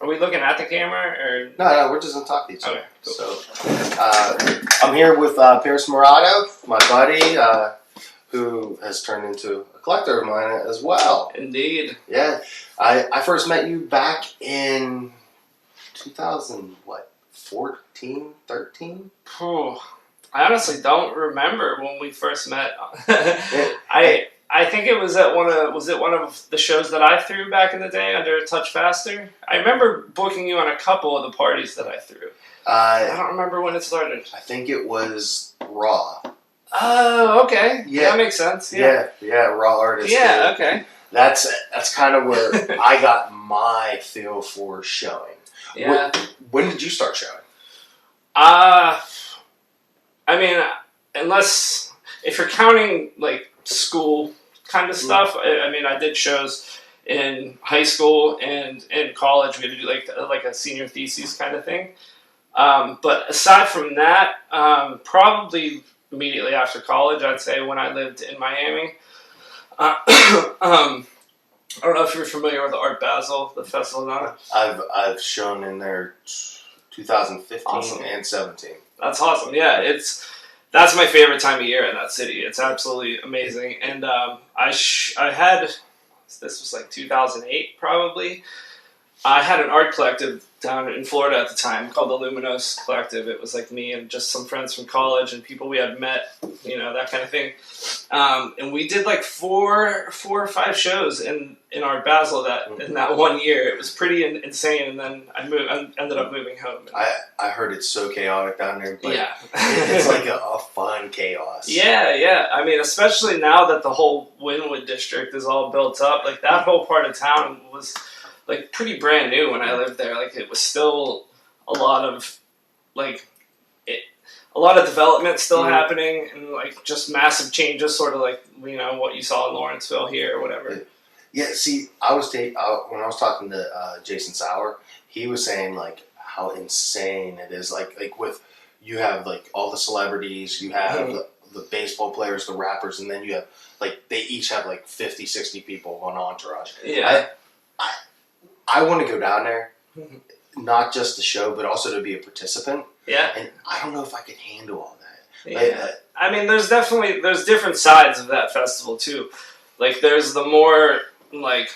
Are we looking at the camera or? No, we're just gonna talk to each other. Okay, cool. So, I'm here with Pierce Marratto, my buddy, who has turned into a collector of mine as well. Indeed. Yeah, I first met you back in 2014, 13. I honestly don't remember when we first met. I think it was at one of the shows that I threw back in the day under Touch Faster. I remember booking you on a couple of the parties that I threw. I don't remember when it started. I think it was Raw. Oh, okay. Yeah, that makes sense. Yeah, Raw Artist. Yeah, okay. That's kind of where I got my feel for showing. Yeah. When did you start showing? I mean, unless if you're counting like school kind of stuff, I mean, I did shows in high school and in college. We had to do like a senior thesis kind of thing. But aside from that, probably immediately after college, I'd say when I lived in Miami. I don't know if you're familiar with Art Basel, the festival down there. I've shown in there 2015 Awesome. and 17. That's awesome. Yeah, that's my favorite time of year in that city. It's absolutely amazing. And I had, this was like 2008 probably. I had an art collective down in Florida at the time called the Luminous Collective. It was like me and just some friends from college and people we had met, that kind of thing. And we did like four or five shows in Art Basel in that 1 year. It was pretty insane. And then I ended up moving home. I heard it's so chaotic down there, but yeah. It's like a fun chaos. Yeah. I mean, especially now that the whole Wynwood district is all built up, like that whole part of town was like pretty brand new when I lived there. Like it was still a lot of development still happening and like just massive changes, sort of like what you saw in Lawrenceville here or whatever. Yeah. See, when I was talking to Jason Sauer, he was saying like how insane it is. Like with you have like all the celebrities, you have the baseball players, the rappers, and then you have like they each have like 50, 60 people on entourage. Yeah. I want to go down there, not just to show, but also to be a participant. Yeah. And I don't know if I could handle all that. Yeah. I mean, there's different sides of that festival too. Like there's the more like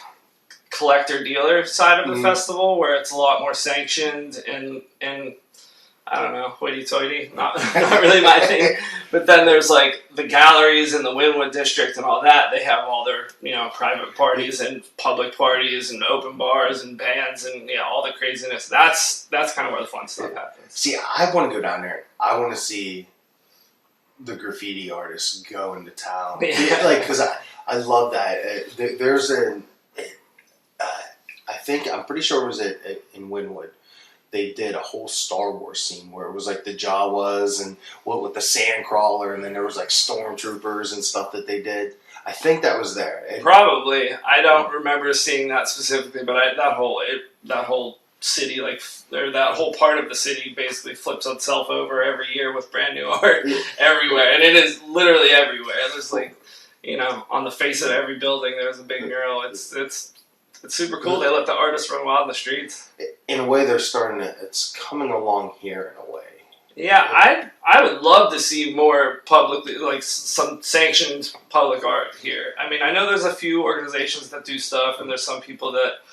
collector dealer side of the festival where it's a lot more sanctioned and I don't know, hoity-toity, not really my thing. But then there's like the galleries in the Wynwood district and all that. They have all their private parties and public parties and open bars and bands and all the craziness. That's kind of where the fun stuff happens. See, I want to go down there. I want to see the graffiti artists go into town. Yeah. Like because I love that. There's I'm pretty sure it was in Wynwood. They did a whole Star Wars scene where it was like the Jawas and with the Sandcrawler, and then there was like stormtroopers and stuff that they did. I think that was there. Probably. I don't remember seeing that specifically, but that whole city, that whole part of the city basically flips itself over every year with brand new art everywhere, and it is literally everywhere. There's like, on the face of every building, there's a big mural. It's super cool. They let the artists run wild in the streets. In a way, it's coming along here in a way. Yeah, I would love to see more publicly, like some sanctioned public art here. I mean, I know there's a few organizations that do stuff, and there's some people that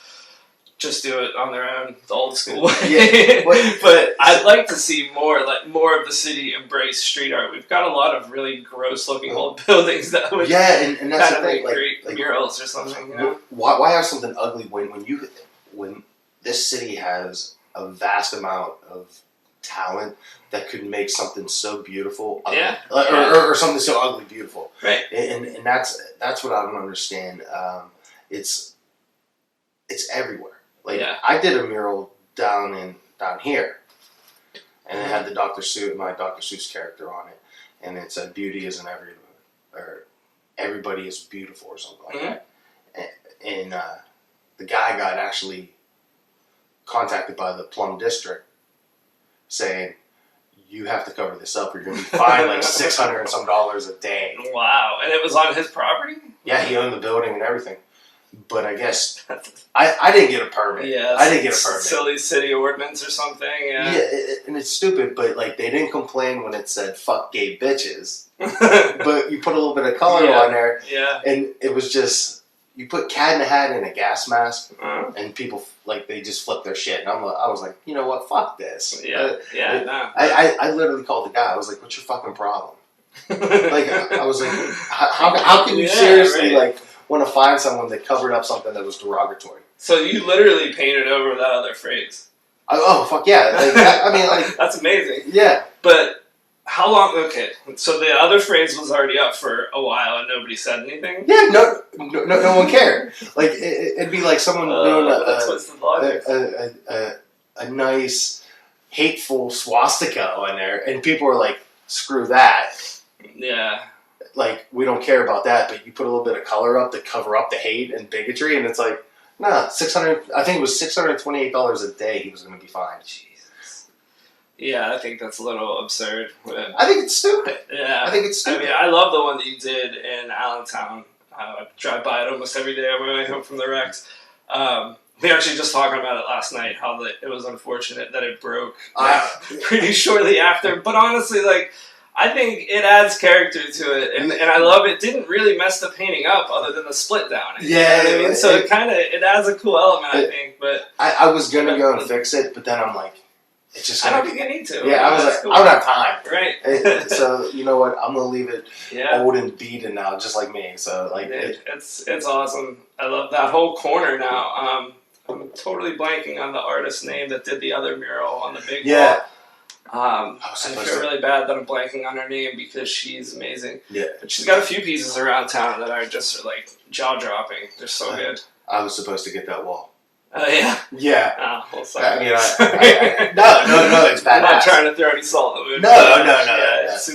just do it on their own, the old school way. Yeah, but I'd like to see more of the city embrace street art. We've got a lot of really gross-looking old buildings that would and that's kind the of thing, great murals or something. Why have something ugly when this city has a vast amount of talent that could make something so beautiful, or something so ugly beautiful, right? And that's what I don't understand. It's everywhere. Like I did a mural down here, and it had the my Dr. Seuss character on it, and it's beauty isn't everybody is beautiful or something like that. And the guy got actually contacted by the Plum District saying, you have to cover this up or you're going to be fined like $600 and some a day. Wow. And it was on his property? Yeah, he owned the building and everything. but I guess I didn't get a permit. Yeah, I didn't get a permit. Silly city ordinance or something. Yeah, and it's stupid, but like they didn't complain when it said "fuck gay bitches," but you put a little bit of color on there, and it was just you put Cat in a Hat and a gas mask, and people like they just flipped their shit, and I was like, you know what, fuck this. I literally called the guy. I was like, what's your fucking problem? Like I was like, how can you seriously like want to find someone that covered up something that was derogatory? So you literally painted over that other phrase. Oh fuck yeah! Like, I mean, like that's amazing. Yeah, but how long? Okay, so the other phrase was already up for a while and nobody said anything. Yeah, no one cared. Like it'd be like someone doing a nice hateful swastika on there, and people are like, "Screw that." Yeah. Like, we don't care about that, but you put a little bit of color up to cover up the hate and bigotry, and it's like, nah, $600, I think it was $628 a day he was going to be fined. Jesus. Yeah, I think that's a little absurd. I think it's stupid. Yeah. I think it's stupid. I mean, I love the one that you did in Allentown. I drive by it almost every day on my way home from the Rex. We were actually just talking about it last night, how it was unfortunate that it broke pretty shortly after. But honestly, like, I think it adds character to it, and I love it. Didn't really mess the painting up other than the split down. Yeah, you know what I mean? So it adds a cool element, I think. But I was gonna go and fix it, but then I'm like, it's just. I don't think you need to. Yeah, I was like, cool. I don't have time. Right. So you know what? I'm gonna leave it old and beaten now, just like me. So like, it's awesome. I love that whole corner now. I'm totally blanking on the artist's name that did the other mural on the big wall. I feel really bad that I'm blanking on her name because she's amazing. Yeah. But she's got a few pieces around town that are just like jaw-dropping. They're so good. I was supposed to get that wall. Oh, yeah? Yeah. Oh, well, sorry. I mean, no, it's badass. I'm not trying to throw any salt in the wound. No. Yeah, it's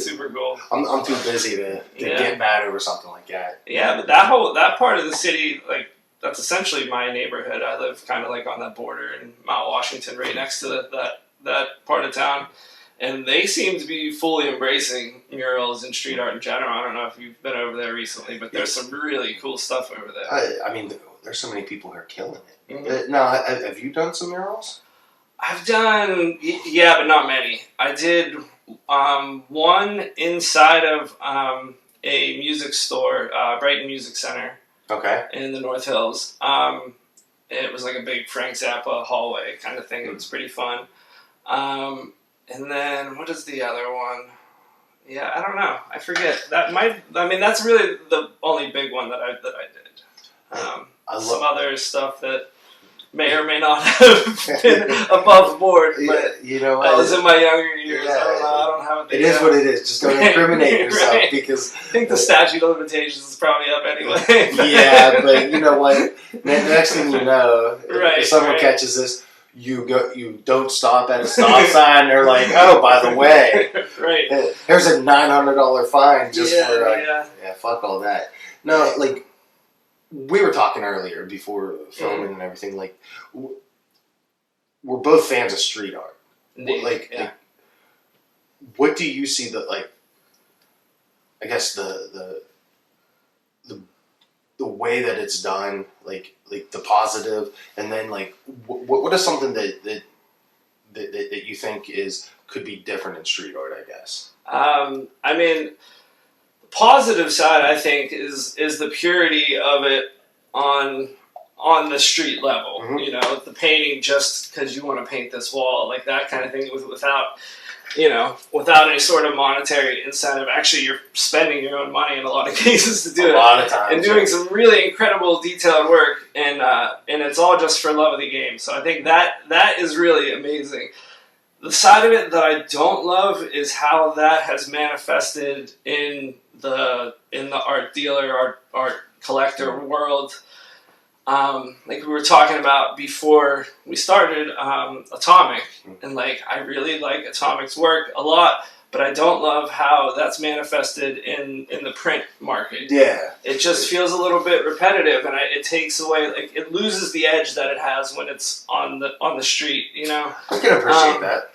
super cool. I'm too busy to get mad over something like that. Yeah, but that part of the city, like, that's essentially my neighborhood. I live kind of like on that border in Mount Washington, right next to that part of town, and they seem to be fully embracing murals and street art in general. I don't know if you've been over there recently, but there's some really cool stuff over there. I mean, there's so many people who are killing it. Mm-hmm. Now, have you done some murals? I've done, but not many. I did one inside of a music store, Brighton Music Center. Okay. In the North Hills. It was like a big Frank Zappa hallway kind of thing. It was pretty fun. And then what is the other one? Yeah, I don't know. I forget. That's really the only big one that I did. Some other stuff that may or may not have been above board, but you know, I was in my younger years. I don't have it. It is what it is. Just don't incriminate yourself right. because I think the statute of limitations is probably up anyway. Yeah, but you know what? The next thing you know, if someone catches this, you don't stop at a stop sign. They're like, oh, by the way, right? Here's a $900 fine just for fuck all that. No, like. We were talking earlier before filming and everything. Like, we're both fans of street art. Like, what do you see I guess the way that it's done, like the positive, and then like what is something that you think could be different in street art? I guess. I mean. Positive side, I think, is the purity of it on the street level. Mm-hmm. You know, the painting just because you want to paint this wall, like that kind of thing, without any sort of monetary incentive. Actually, you're spending your own money in a lot of cases to do it. A lot of times. And doing some really incredible detailed work, and it's all just for love of the game. So I think that is really amazing. The side of it that I don't love is how that has manifested in the art dealer, art collector world. Like we were talking about before we started, Atomic, and like I really like Atomic's work a lot, but I don't love how that's manifested in the print market. Yeah, it just feels a little bit repetitive, and it takes away, like it loses the edge that it has when it's on the street. You know, I can appreciate that.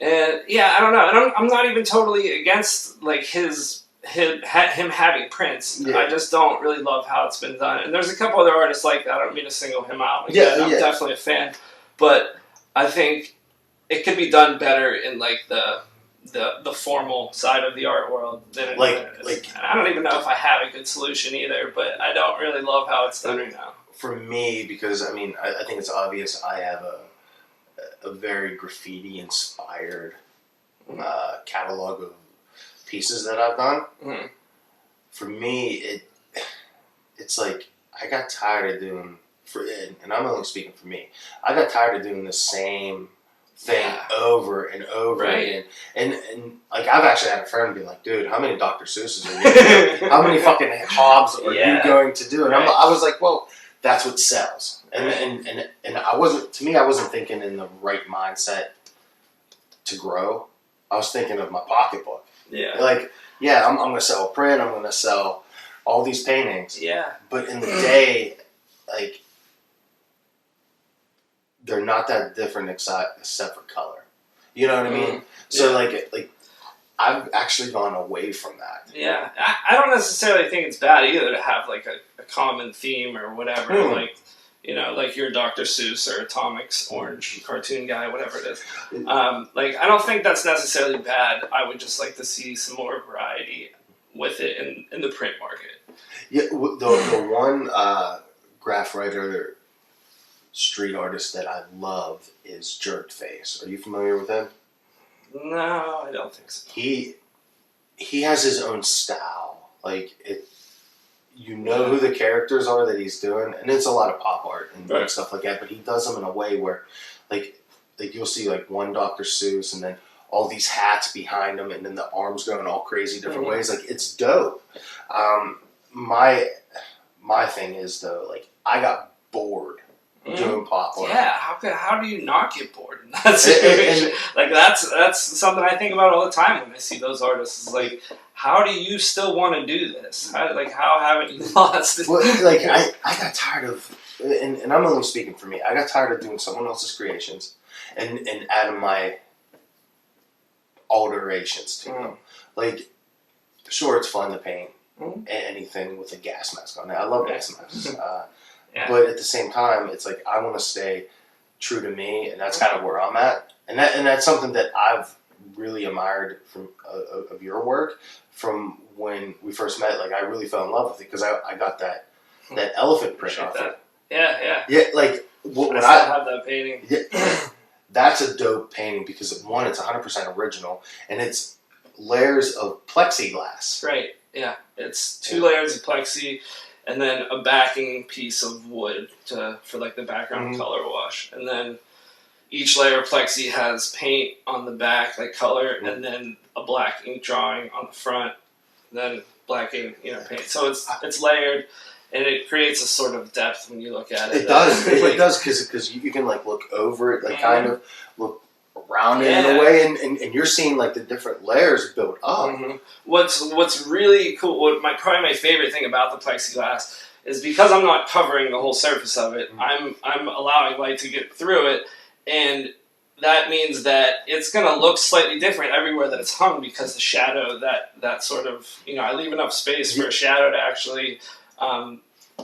And yeah, I don't know, and I'm not even totally against like his him having prints. Yeah. I just don't really love how it's been done. And there's a couple other artists like that. I don't mean to single him out. I'm definitely a fan, but I think it could be done better in like the formal side of the art world than it is. And I don't even know if I have a good solution either, but I don't really love how it's done right now. For me, because I mean, I think it's obvious I have a very graffiti inspired catalog of pieces that I've done. Mm-hmm. For me, it's like I got tired of doing, and I'm only speaking for me, I got tired of doing the same thing over and over again. And like I've actually had a friend be like, dude, how many Dr. Seuss's are you doing? How many fucking Hobbs are you going to do? And I was like, well, that's what sells. And I wasn't thinking in the right mindset to grow. I was thinking of my pocketbook. Yeah. Like, yeah, I'm going to sell a print. I'm going to sell all these paintings. Yeah. But in the day, like, they're not that different except for color. You know what I mean? So, like I've actually gone away from that. Yeah. I don't necessarily think it's bad either to have, like, a common theme or whatever. Like, you know, like you're Dr. Seuss or Atomic's orange cartoon guy, whatever it is. Like, I don't think that's necessarily bad. I would just like to see some more variety with it in the print market. Yeah, the one graph writer, street artist that I love is Jerk Face. Are you familiar with him? No, I don't think so. He has his own style. Like it. You know who the characters are that he's doing, and it's a lot of pop art and stuff like that. But he does them in a way where, like you'll see like one Dr. Seuss, and then all these hats behind him, and then the arms going all crazy different ways. Like it's dope. My thing is though, like I got bored doing pop art. Yeah, how do you not get bored in that situation? Like that's something I think about all the time when I see those artists. It's like, how do you still want to do this? How haven't you lost it? Well, like I got tired of, and I'm only speaking for me. I got tired of doing someone else's creations and adding my alterations to them. Like, sure, it's fun to paint anything with a gas mask on it. I love gas masks. But at the same time, it's like I want to stay true to me, and that's kind of where I'm at. And that's something that I've really admired from of your work from when we first met. Like I really fell in love with it because I got that elephant print off it. Yeah. Like when I still have that painting. Yeah, that's a dope painting because one, it's 100% original, and it's layers of plexiglass. Right. Yeah. It's 2 layers of plexi. And then a backing piece of wood for like the background color wash. And then each layer of plexi has paint on the back, like color, and then a black ink drawing on the front, and then black ink, paint. So it's layered, and it creates a sort of depth when you look at it. It does. It does because you can like look over it, like kind of look around it in a way, and you're seeing like the different layers built up. What's really cool, probably my favorite thing about the plexiglass is because I'm not covering the whole surface of it, I'm allowing light to get through it, and that means that it's going to look slightly different everywhere that it's hung because the shadow, that sort of, I leave enough space for a shadow to actually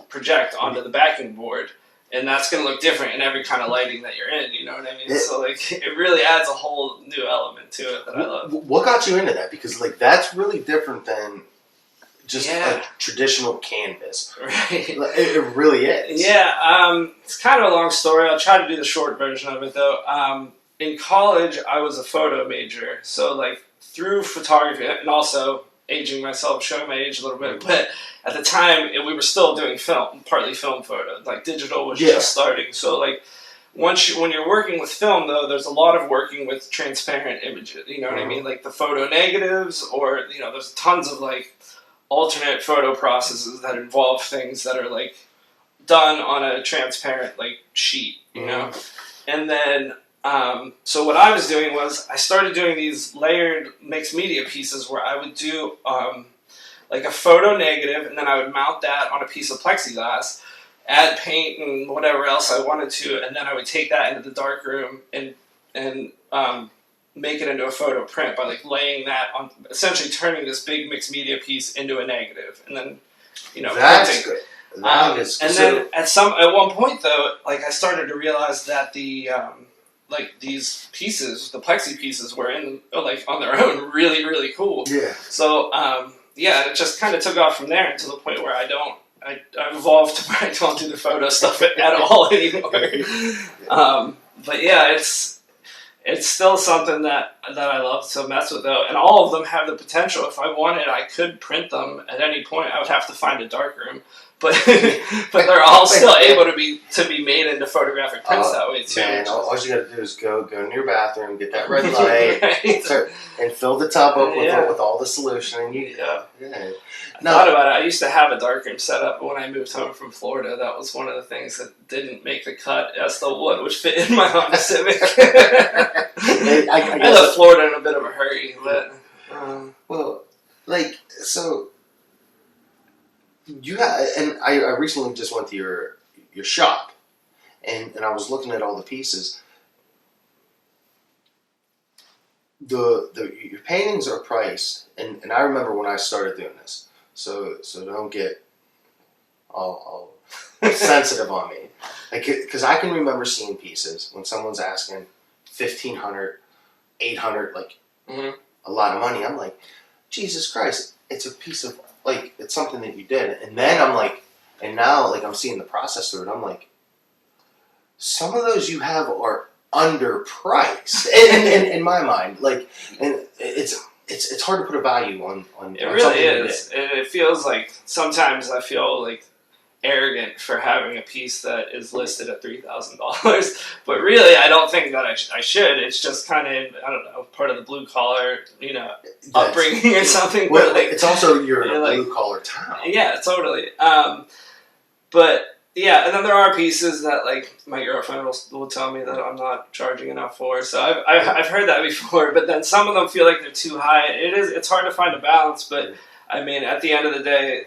project onto the backing board. And that's going to look different in every kind of lighting that you're in, you know what I mean? So, like, it really adds a whole new element to it that I love. What got you into that? Because, like, that's really different than just a traditional canvas. Right. It really is. Yeah, it's kind of a long story. I'll try to do the short version of it, though. In college, I was a photo major. So, like, through photography, and also aging myself, showing my age a little bit, but at the time, we were still doing film, partly film photo. Like, digital was just starting. So, like, when you're working with film, though, there's a lot of working with transparent images. You know what I mean? Like, the photo negatives, or, there's tons of, like, alternate photo processes that involve things that are, like, done on a transparent, like, sheet, you know? And then, so what I was doing was, I started doing these layered mixed media pieces where I would do, like a photo negative, and then I would mount that on a piece of plexiglass, add paint and whatever else I wanted to, and then I would take that into the dark room and make it into a photo print by like laying that on, essentially turning this big mixed media piece into a negative, and then That's printing. good. That is and then at one point though, like I started to realize that the like these pieces, the plexi pieces, were like on their own really really cool. Yeah. So it just kind of took off from there to the point where I've evolved to where I don't do the photo stuff at all anymore. But yeah, it's still something that I love to mess with though, and all of them have the potential. If I wanted, I could print them at any point. I would have to find a darkroom, but but they're all still able to be made into photographic prints that way too. Man, all you got to do is go in your bathroom, get that red light, right. And fill the tub up with all the solution, and you I thought about it. I used to have a darkroom set up when I moved home from Florida. That was one of the things that didn't make the cut as the wood which fit in my Honda Civic. I left Florida in a bit of a hurry, but you have, and I recently just went to your shop, and I was looking at all the pieces. Your paintings are priced, and I remember when I started doing this. So don't get all sensitive on me, like, because I can remember seeing pieces when someone's asking $1,500, $800, like a lot of money. I'm like, Jesus Christ, it's a piece of, like, it's something that you did. And then I'm like, and now like I'm seeing the process through it. I'm like, some of those you have are underpriced in my mind. Like, and it's hard to put a value on. It really is. It feels like sometimes I feel like arrogant for having a piece that is listed at $3,000, but really I don't think that I should. It's just kind of, I don't know, part of the blue collar, upbringing or something. Well, but like, it's also you're in a blue collar town. Yeah, totally. But yeah, and then there are pieces that like my girlfriend will tell me that I'm not charging enough for. So I've heard that before, but then some of them feel like they're too high. It's hard to find a balance, but I mean, at the end of the day,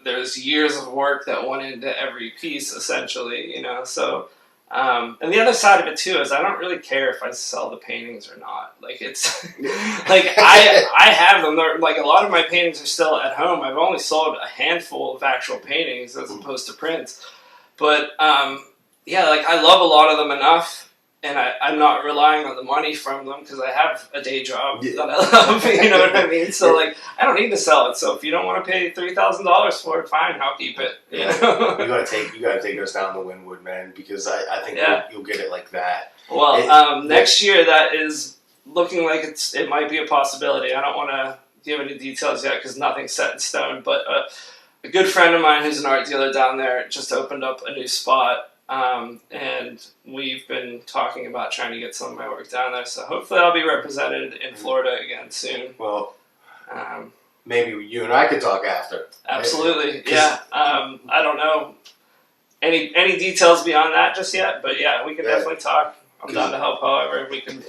there's years of work that went into every piece, essentially, So, and the other side of it too is I don't really care if I sell the paintings or not. Like it's like I have them. They're, like a lot of my paintings are still at home. I've only sold a handful of actual paintings as opposed to prints. But like I love a lot of them enough. And I'm not relying on the money from them because I have a day job that I love, you know what I mean? So, like, I don't need to sell it. So, if you don't want to pay $3,000 for it, fine, I'll keep it. You gotta take us down the Wynwood, man, because I think you'll get it like that. Well, next year that is looking like it might be a possibility. I don't want to give any details yet because nothing's set in stone. But a good friend of mine who's an art dealer down there just opened up a new spot. And we've been talking about trying to get some of my work down there, so hopefully I'll be represented in Florida again soon. Well, maybe you and I could talk after. Absolutely, yeah. I don't know any details beyond that just yet, but yeah, we can definitely talk. I'm down to help however we can.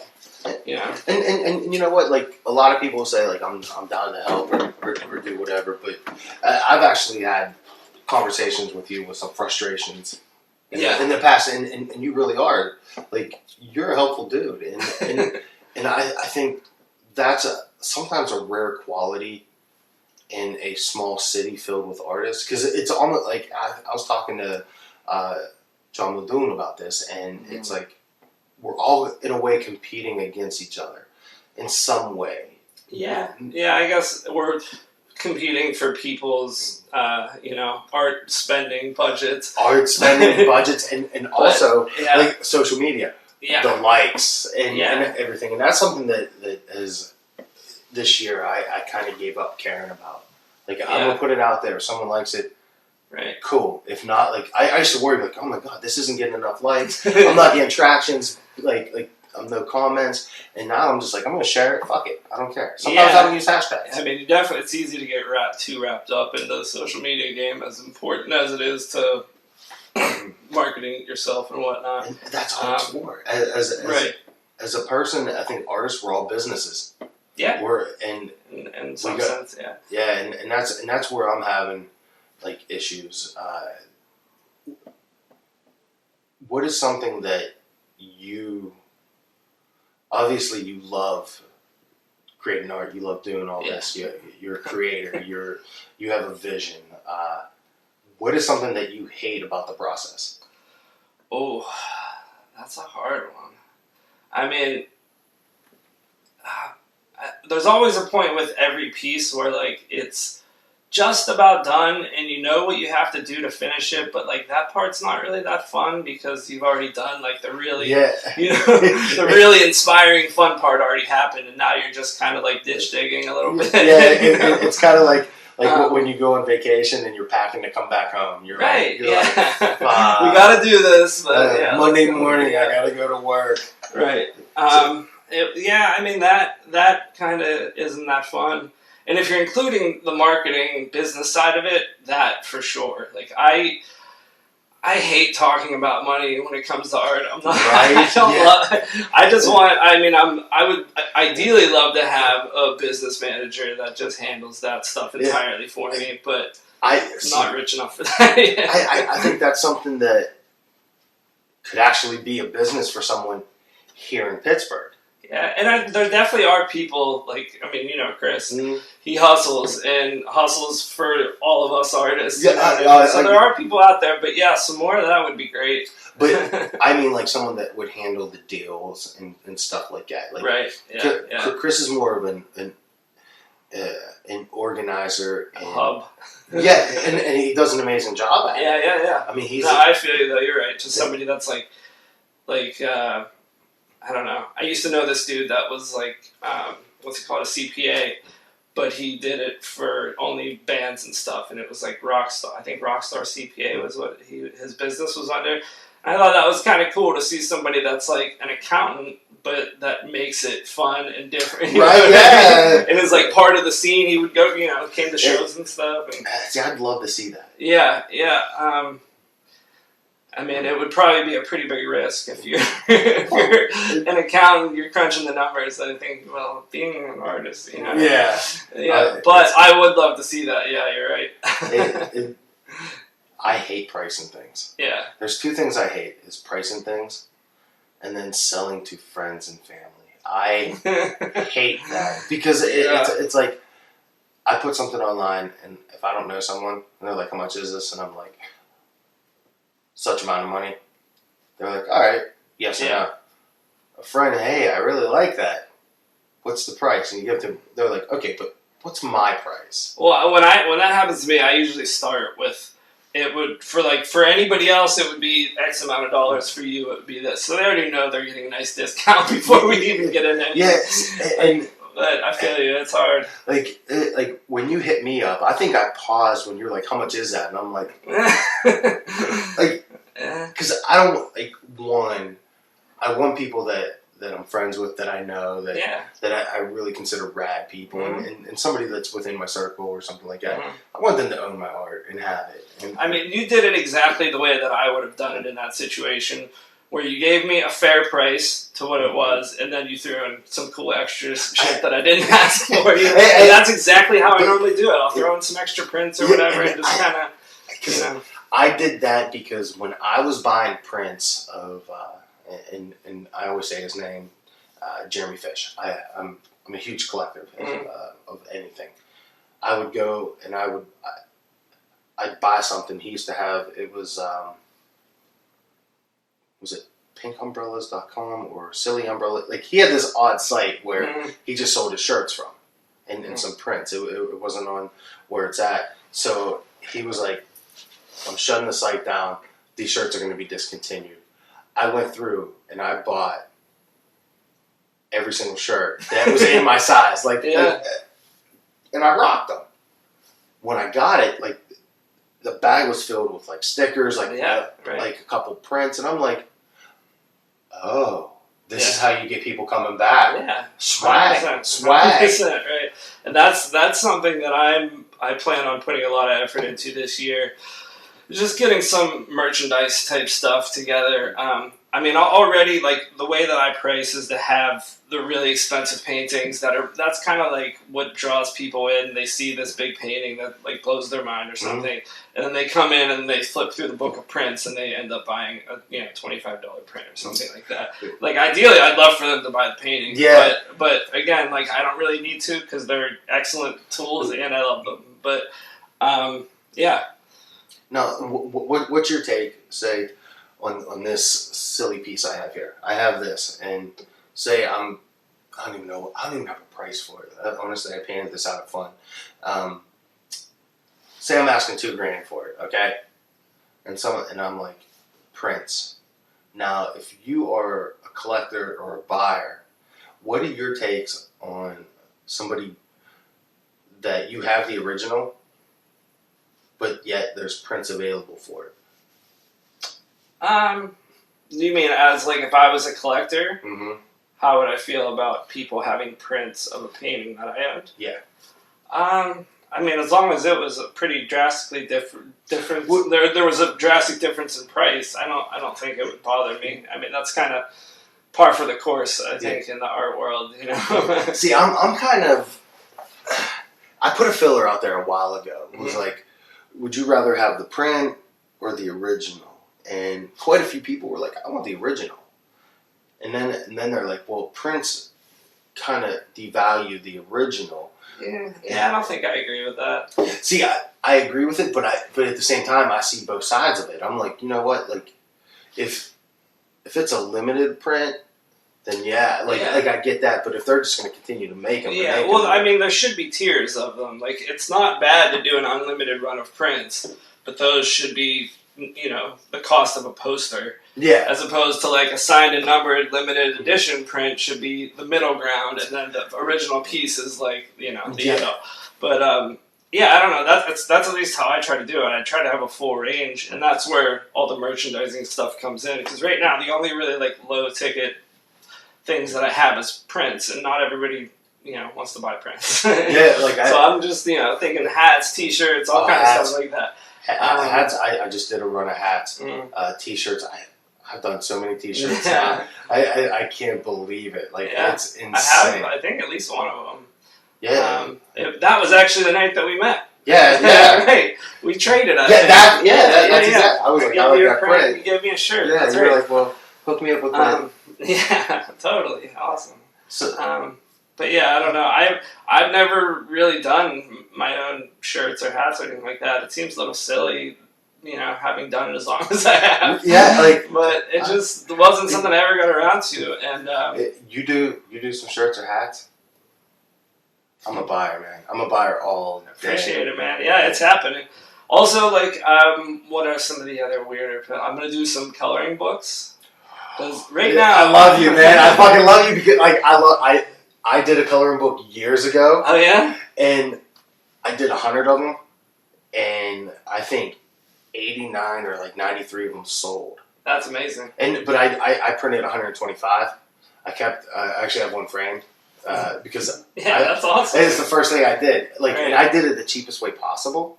And you know what? Like a lot of people say, like I'm down to help or do whatever, but I've actually had conversations with you with some frustrations. In the past, and you really are, like, you're a helpful dude, and I think that's sometimes a rare quality in a small city filled with artists, because it's almost like, I was talking to John Muldoon about this, and it's like, we're all, in a way, competing against each other, in some way. Yeah, I guess we're competing for people's, art spending budgets. And also, like, social media. Yeah. The likes and everything. And that's something that is, this year, I kind of gave up caring about. Like, I'm going to put it out there. If someone likes it, cool. If not, like, I used to worry, like, oh my God, this isn't getting enough likes. I'm not getting tractions. Like, no comments, and now I'm just like, I'm going to share it. Fuck it, I don't care. Sometimes I don't use hashtags. I mean, definitely, it's easy to get wrapped up in the social media game, as important as it is to marketing yourself and whatnot. And that's all it's for. As a person, I think artists, we're all businesses. Yeah, we're in some sense, yeah. Yeah, and that's where I'm having like issues. What is something that you obviously you love creating art. You love doing all Yeah. this. You're a creator. You have a vision. What is something that you hate about the process? Oh, that's a hard one. I mean, there's always a point with every piece where like it's just about done and you know what you have to do to finish it, but like that part's not really that fun because you've already done like the really the really inspiring fun part already happened, and now you're just kind of like ditch digging a little bit. It's kind of like when you go on vacation and you're packing to come back home. You're right. Like, we we gotta do this, but Monday morning I gotta go to work. Right. I mean that kind of isn't that fun. And if you're including the marketing business side of it, that for sure. Like I hate talking about money when it comes to art. I'm not. Right? I just want. I mean, I would ideally love to have a business manager that just handles that stuff entirely for me, but I'm not rich enough for that. I think that's something that could actually be a business for someone here in Pittsburgh. Yeah, and there definitely are people, like, I mean, you know, Chris, he hustles for all of us artists. Yeah, so there are people out there, but yeah, some more of that would be great. But I mean, like someone that would handle the deals and stuff like that. Like, right, yeah. Chris is more of an organizer. And, hub. Yeah, and he does an amazing job at it. Yeah. I mean, I feel you, though, you're right. Just somebody that's I don't know. I used to know this dude that was like, what's he called, a CPA, but he did it for only bands and stuff, and it was like Rockstar. I think Rockstar CPA was what his business was under. And I thought that was kind of cool to see somebody that's like an accountant, but that makes it fun and different. Right, yeah. And is like part of the scene. He would go, came to shows and stuff. And, see, I'd love to see that. Yeah. I mean, it would probably be a pretty big risk if you're an accountant, you're crunching the numbers. I think, well, being an artist, Yeah. But I would love to see that. Yeah, you're right. I hate pricing things. Yeah. There's two things I hate: is pricing things, and then selling to friends and family. I hate that because it's like I put something online, and if I don't know someone, and they're like, "How much is this?" and I'm like, such amount of money. They're like, all right, yes or no. A friend, hey, I really like that. What's the price? And you give them. They're like, okay, but what's my price? Well, when that happens to me, I usually start with it would for anybody else it would be X amount of dollars. For you, it would be this. So they already know they're getting a nice discount before we even get in there. Yes, but I feel you. It's hard. Like when you hit me up, I think I paused when you're like, how much is that? And I'm like, because I don't I want people that I'm friends with, that I know, that I really consider rad people, and somebody that's within my circle or something like that. I want them to own my art and have it. And, I mean, you did it exactly the way that I would have done it in that situation, where you gave me a fair price to what it was, and then you threw in some cool extra shit that I didn't ask for. And that's exactly how I normally do it. I'll throw in some extra prints or whatever, and just kind of, I did that because when I was buying prints of, and I always say his name, Jeremy Fish. I'm a huge collector of anything. I would go and I'd buy something. He used to have, it was it pinkumbrellas.com or Silly Umbrella? Like, he had this odd site where he just sold his shirts from and some prints. It wasn't on where it's at. So he was like, I'm shutting the site down. These shirts are going to be discontinued. I went through and I bought every single shirt that was in my size. And I rocked them. When I got it, like, the bag was filled with like stickers, like a couple prints, and I'm like, oh, this is how you get people coming back. Yeah, swag, 100%, right? And that's something that I plan on putting a lot of effort into this year. Just getting some merchandise type stuff together. I mean, already, like, the way that I price is to have the really expensive paintings that's kind of like what draws people in. They see this big painting that, like, blows their mind or something, and then they come in and they flip through the book of prints and they end up buying a, $25 print or something like that. Like, ideally, I'd love for them to buy the painting. Yeah. But again, like, I don't really need to because they're excellent tools and I love them. But, yeah. Now, what's your take, say, on this silly piece I have here? I have this, and say I don't even have a price for it. Honestly, I painted this out of fun. Say I'm asking $2,000 for it, okay? And I'm like, prints. Now, if you are a collector or a buyer, what are your takes on somebody that you have the original, but yet there's prints available for it? You mean as, like, if I was a collector, Mm-hmm. how would I feel about people having prints of a painting that I owned? Yeah. I mean, as long as it was a pretty drastically difference, there was a drastic difference in price. I don't think it would bother me. I mean, that's kind of par for the course, I think, in the art world. See, I'm kind of. I put a filler out there a while ago. It was like, would you rather have the print or the original? And quite a few people were like, I want the original. And then they're like, well, prints kind of devalue the original. Yeah, I don't think I agree with that. See, I agree with it, but at the same time, I see both sides of it. I'm like, you know what? Like, if it's a limited print, then I get that. But if they're just going to continue to make them, I mean, there should be tiers of them. Like, it's not bad to do an unlimited run of prints, but those should be, the cost of a poster. Yeah. As opposed to, like, a signed and numbered limited edition print should be the middle ground, and then the original piece is, like, the But, I don't know. That's at least how I try to do it. I try to have a full range, and that's where all the merchandising stuff comes in. Because right now, the only really, like, low-ticket things that I have is prints, and not everybody, wants to buy prints. So I'm just, thinking hats, T-shirts, all kinds of stuff like that. Hats. I just did a run of hats. T-shirts. I've done so many T-shirts now. I can't believe it. Like, it's insane. I think, at least one of them. Yeah. That was actually the night that we met. Yeah. Right. We traded. That's exactly. I was like, I like that print. You gave me a shirt. Yeah, that's you were right. like, well, hook me up with one. Yeah, totally. Awesome. So, but yeah, I don't know. I've never really done my own shirts or hats or anything like that. It seems a little silly, having done it as long as I have. Yeah, but it just wasn't something I ever got around to. And you do some shirts or hats? I'm a buyer, man. I'm a buyer all day. Appreciate it, man. Yeah, it's happening. Also, like, what are some of the other weirder? I'm gonna do some coloring books. Right now, I love you, man. I fucking love you because I did a coloring book years ago. Oh yeah. And I did 100 of them, and I think 89 or like 93 of them sold. That's amazing. But I printed 125. I actually have one framed because that's awesome. It's the first thing I did. Like, right. And I did it the cheapest way possible.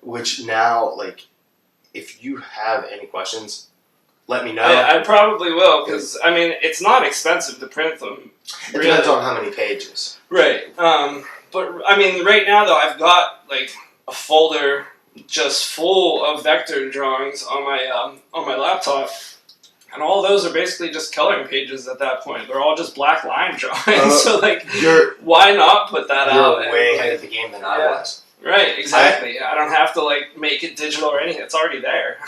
Which now, like, if you have any questions, let me know. I probably will, because, I mean, it's not expensive to print them. It depends on how many pages. Right. But, I mean, right now, though, I've got, like, a folder just full of vector drawings on my laptop. And all those are basically just coloring pages at that point. They're all just black line drawings. So, like, why not put that out? You're way ahead of the game than I was. Right, exactly. I don't have to, like, make it digital or anything. It's already there.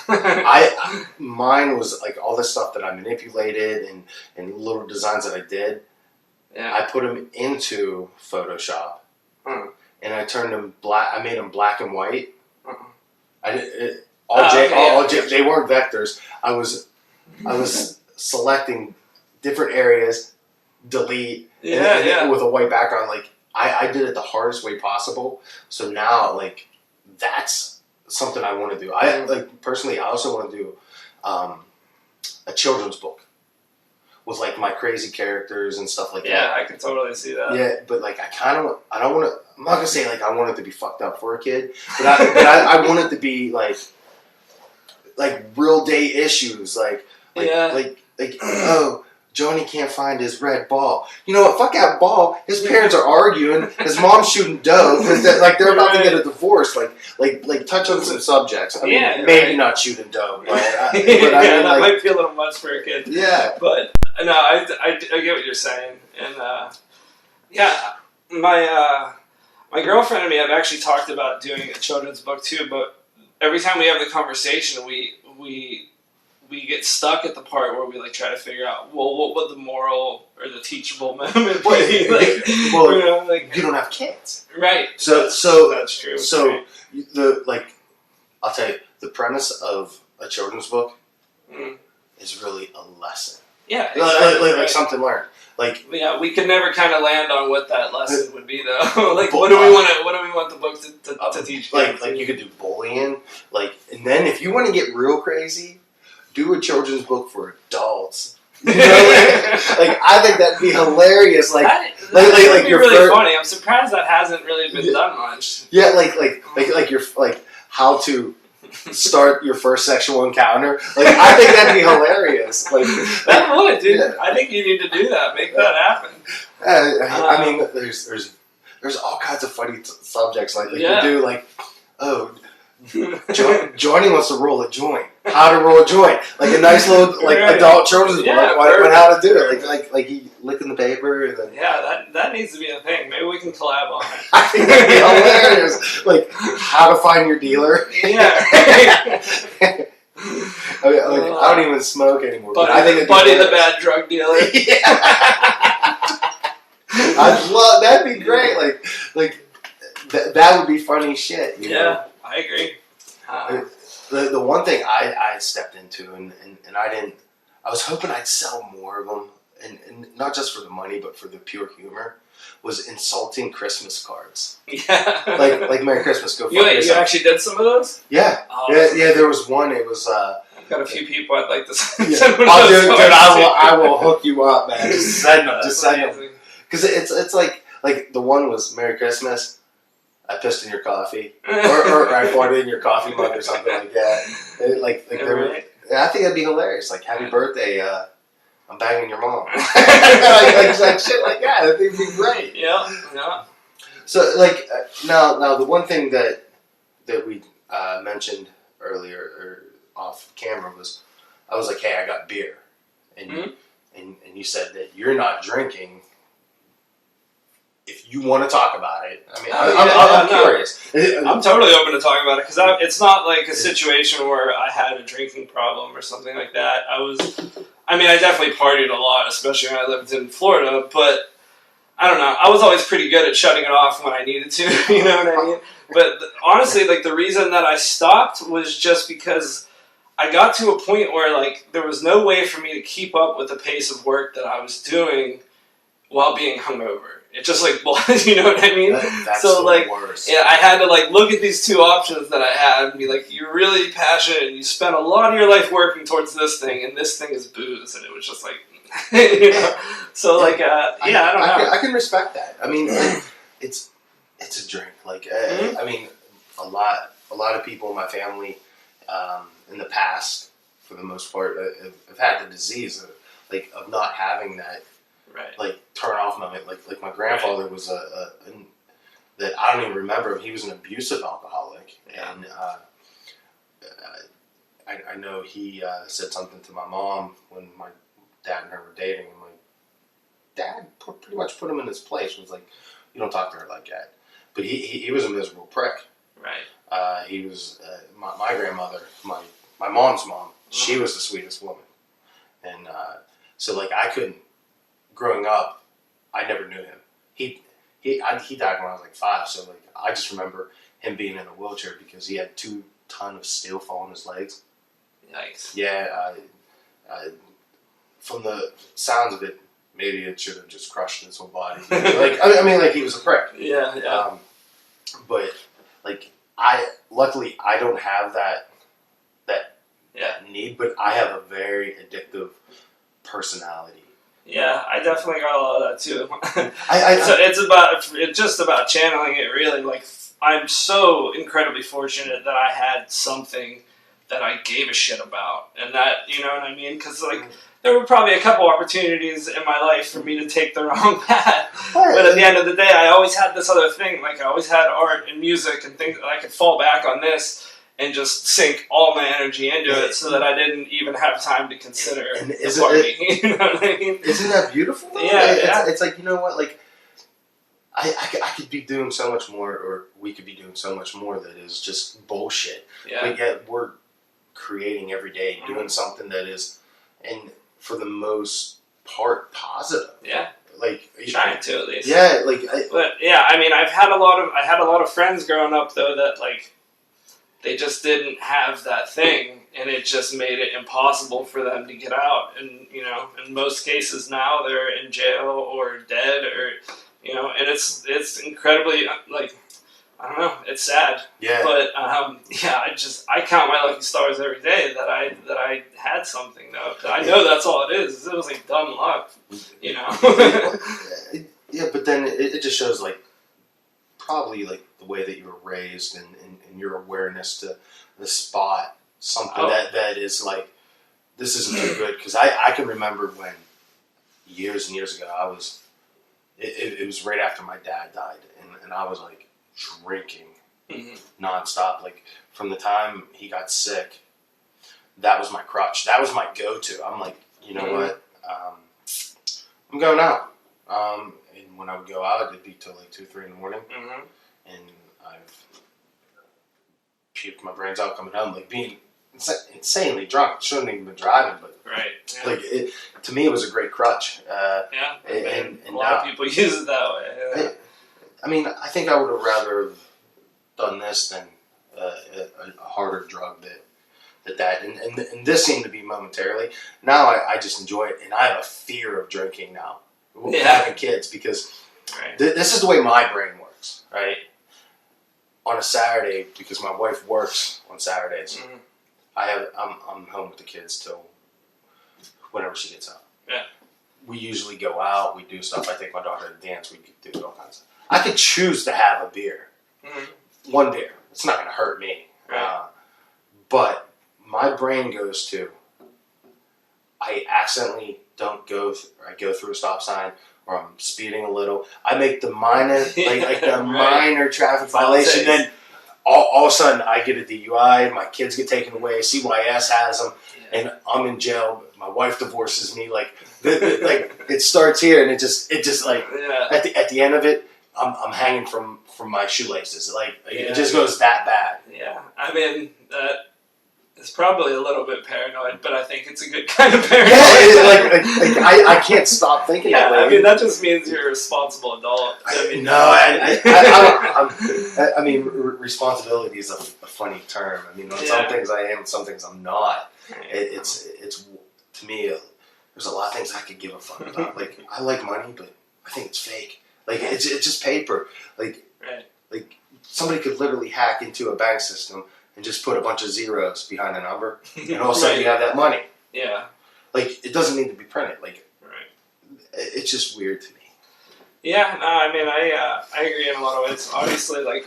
Mine was, like, all this stuff that I manipulated and little designs that I did. Yeah. I put them into Photoshop. And I turned them black. I made them black and white. I did they weren't vectors. I was selecting different areas, delete, and with a white background. Like, I did it the hardest way possible. So now, like, that's something I want to do. Personally, I also want to do a children's book with, like, my crazy characters and stuff like that. Yeah, I can totally see that. Yeah, but, like, I don't want to. I'm not gonna say, like, I want it to be fucked up for a kid, but I want it to be like real day issues, like oh, Johnny can't find his red ball. You know what? Fuck that ball. His parents are arguing. His mom's shooting dope. They're about to get a divorce. Like touch on some subjects. I mean, maybe not shooting dope, but I mean, that might be a little much for a kid. Yeah, but no, I get what you're saying, and my girlfriend and me have actually talked about doing a children's book too. But every time we have the conversation, we get stuck at the part where we like try to figure out, well, what would the moral or the teachable moment be? Like, well, you know, like, you don't have kids, right? So that's true. So I'll tell you, the premise of a children's book is really a lesson. Yeah, exactly, like something learned. Like, yeah, we could never kind of land on what that lesson would be, though. Like, what do we want the book to teach? Like you could do bullying, and then if you want to get real crazy, do a children's book for adults. You know, I think that'd be hilarious. That would be really funny. I'm surprised that hasn't really been done much. Yeah, like how to start your first sexual encounter. I think that'd be hilarious. That would, dude. Yeah. I think you need to do that. Make that happen. I mean, there's all kinds of funny subjects. You do Johnny wants to roll a joint. How to roll a joint? Like a nice little adult children's book on how to do it. Like he licking the paper. And then, that needs to be a thing. Maybe we can collab on it. I think that'd be hilarious. Like how to find your dealer. Yeah. I don't even smoke anymore. Buddy, I think Buddy the bad drug dealer. Yeah. I'd love that'd be great. That would be funny shit. You know? I agree. The one thing I stepped into and I was hoping I'd sell more of them, and not just for the money but for the pure humor, was insulting Christmas cards. Yeah. like Merry Christmas, go fuck yourself. You actually did some of those? Yeah. Yeah, there was one, it was I've got a few people I'd like to send. Dude, I will hook you up, man. Just send them. Just send them. Because it's like the one was Merry Christmas, I pissed in your coffee, or I farted in your coffee mug or something like that. I think that'd be hilarious. Like, happy birthday, I'm banging your mom. like shit like that. I think it'd be great. Yeah. So now the one thing that we mentioned earlier or off camera was, I was like, hey, I got beer, and you said that you're not drinking. If you want to talk about it, I mean, I'm curious. I'm totally open to talking about it because it's not like a situation where I had a drinking problem or something like that. I definitely partied a lot, especially when I lived in Florida, but I don't know. I was always pretty good at shutting it off when I needed to, you know what I mean? But honestly, the reason that I stopped was just because I got to a point where, there was no way for me to keep up with the pace of work that I was doing while being hungover. It just you know what I mean? That's so the worst. Yeah, I had to look at these two options that I had and be like, you're really passionate and you spent a lot of your life working towards this thing, and this thing is booze, and it was just you know. So I don't know. I can respect that. I mean, it's a drink. I mean, a lot of people in my family in the past, for the most part, have had the disease of not having that. Right. Turn off moment. Like my grandfather was that I don't even remember him. He was an abusive alcoholic, and I know he said something to my mom when my dad and her were dating. And my dad pretty much put him in his place. Was like, you don't talk to her like that. But he was a miserable prick. Right. He was my grandmother, my mom's mom. She was the sweetest woman, and so I couldn't. Growing up, I never knew him. He died when I was 5, so I just remember him being in a wheelchair because he had 2 tons of steel fall on his legs. Yikes. Yeah, from the sounds of it, maybe it should have just crushed his whole body. He was a prick. Yeah. But luckily I don't have that need, but I have a very addictive personality. Yeah, I definitely got a lot of that too. So it's just about channeling it, really. I'm so incredibly fortunate that I had something that I gave a shit about, and that, you know what I mean? Because there were probably a couple opportunities in my life for me to take the wrong path. But at the end of the day, I always had this other thing. Like, I always had art and music and things that I could fall back on this and just sink all my energy into it so that I didn't even have time to consider the party. You know what I mean? Isn't that beautiful? Yeah, it's like, you know what, like, I could be doing so much more, or we could be doing so much more that is just bullshit. Yeah. But yet we're creating every day, doing something that is, and for the most part, positive. Yeah. Like, trying to, at least. Yeah, like. But yeah, I mean, I had a lot of friends growing up though that like they just didn't have that thing, and it just made it impossible for them to get out. And you know, in most cases now they're in jail or dead, or you know, and it's incredibly like. I don't know. It's sad. Yeah. But yeah, I count my lucky stars every day that I had something though. I know that's all it is. It was like dumb luck, you know. Yeah, but then it just shows like probably like the way that you were raised and your awareness to the spot something that is like this isn't too good, because I can remember when years and years ago it was right after my dad died, and I was like drinking nonstop. Like from the time he got sick, that was my crutch. That was my go-to. I'm like, you know what? I'm going out. And when I would go out, it'd be till like 2-3 in the morning, and I've puked my brains out coming home, like being insanely drunk. Shouldn't even been driving, but right. Yeah. like to me, it was a great crutch. Yeah, and a lot of people use it that way. Yeah. I mean, I think I would have rather have done this than a harder drug that and this seemed to be momentarily. Now I just enjoy it, and I have a fear of drinking now. Having kids, because this is the way my brain works. Right, on a Saturday, because my wife works on Saturdays, I'm home with the kids till whenever she gets up. Yeah, we usually go out, we do stuff. I take my daughter to dance, we do all kinds of stuff. I could choose to have a beer. One beer. It's not going to hurt me. Right. But my brain goes to, I accidentally don't go, I go through a stop sign, or I'm speeding a little. I make the minor, like the minor traffic violation, then all of a sudden I get a DUI, my kids get taken away, CYS has them, and I'm in jail. My wife divorces me. Like it starts here, and it just like at the end of it, I'm hanging from my shoelaces. Like it just goes that bad. Yeah, I mean it's probably a little bit paranoid, but I think it's a good kind of paranoid. Yeah, I can't stop thinking that way. I mean that just means you're a responsible adult. I mean, I mean responsibility is a funny term. I mean, some things I am, some things I'm not. It's to me, there's a lot of things I could give a fuck about. Like I like money, but I think it's fake. Like it's just paper. Like somebody could literally hack into a bank system and just put a bunch of zeros behind a number, and all of a sudden you have that money. Yeah. Like it doesn't need to be printed. Like it's just weird to me. Yeah, no, I mean I agree in a lot of ways. Obviously, like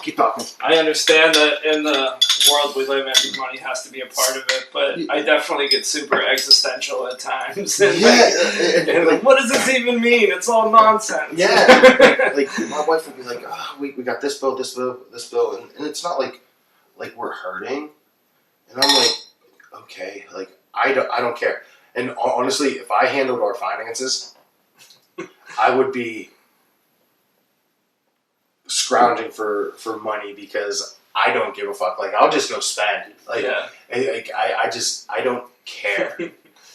keep talking. I understand that in the world we live in, money has to be a part of it, but I definitely get super existential at times. And like, what does this even mean? It's all nonsense. Yeah, like my wife would be like, oh, we got this bill, and it's not like we're hurting, and I'm like, okay, like I don't care. And honestly, if I handled our finances, I would be scrounging for money, because I don't give a fuck. Like I'll just go spend. Like I don't care.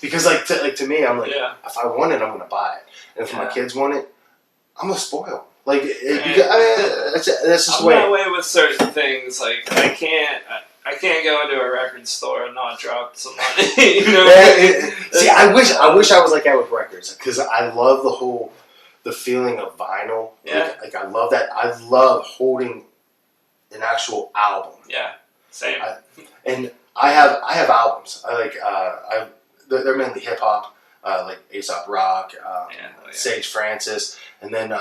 Because to me, I'm like, if I want it, I'm gonna buy it. And if my kids want it, I'm gonna spoil. Like that's just I'm that way with certain things. Like I can't go into a record store and not drop some money. You know? See, I wish I was like that with records, because I love the feeling of vinyl. Yeah. Like I love that. I love holding an actual album. Yeah. Same. And I have albums. They're mainly hip hop, like Aesop Rock, Sage Francis, and then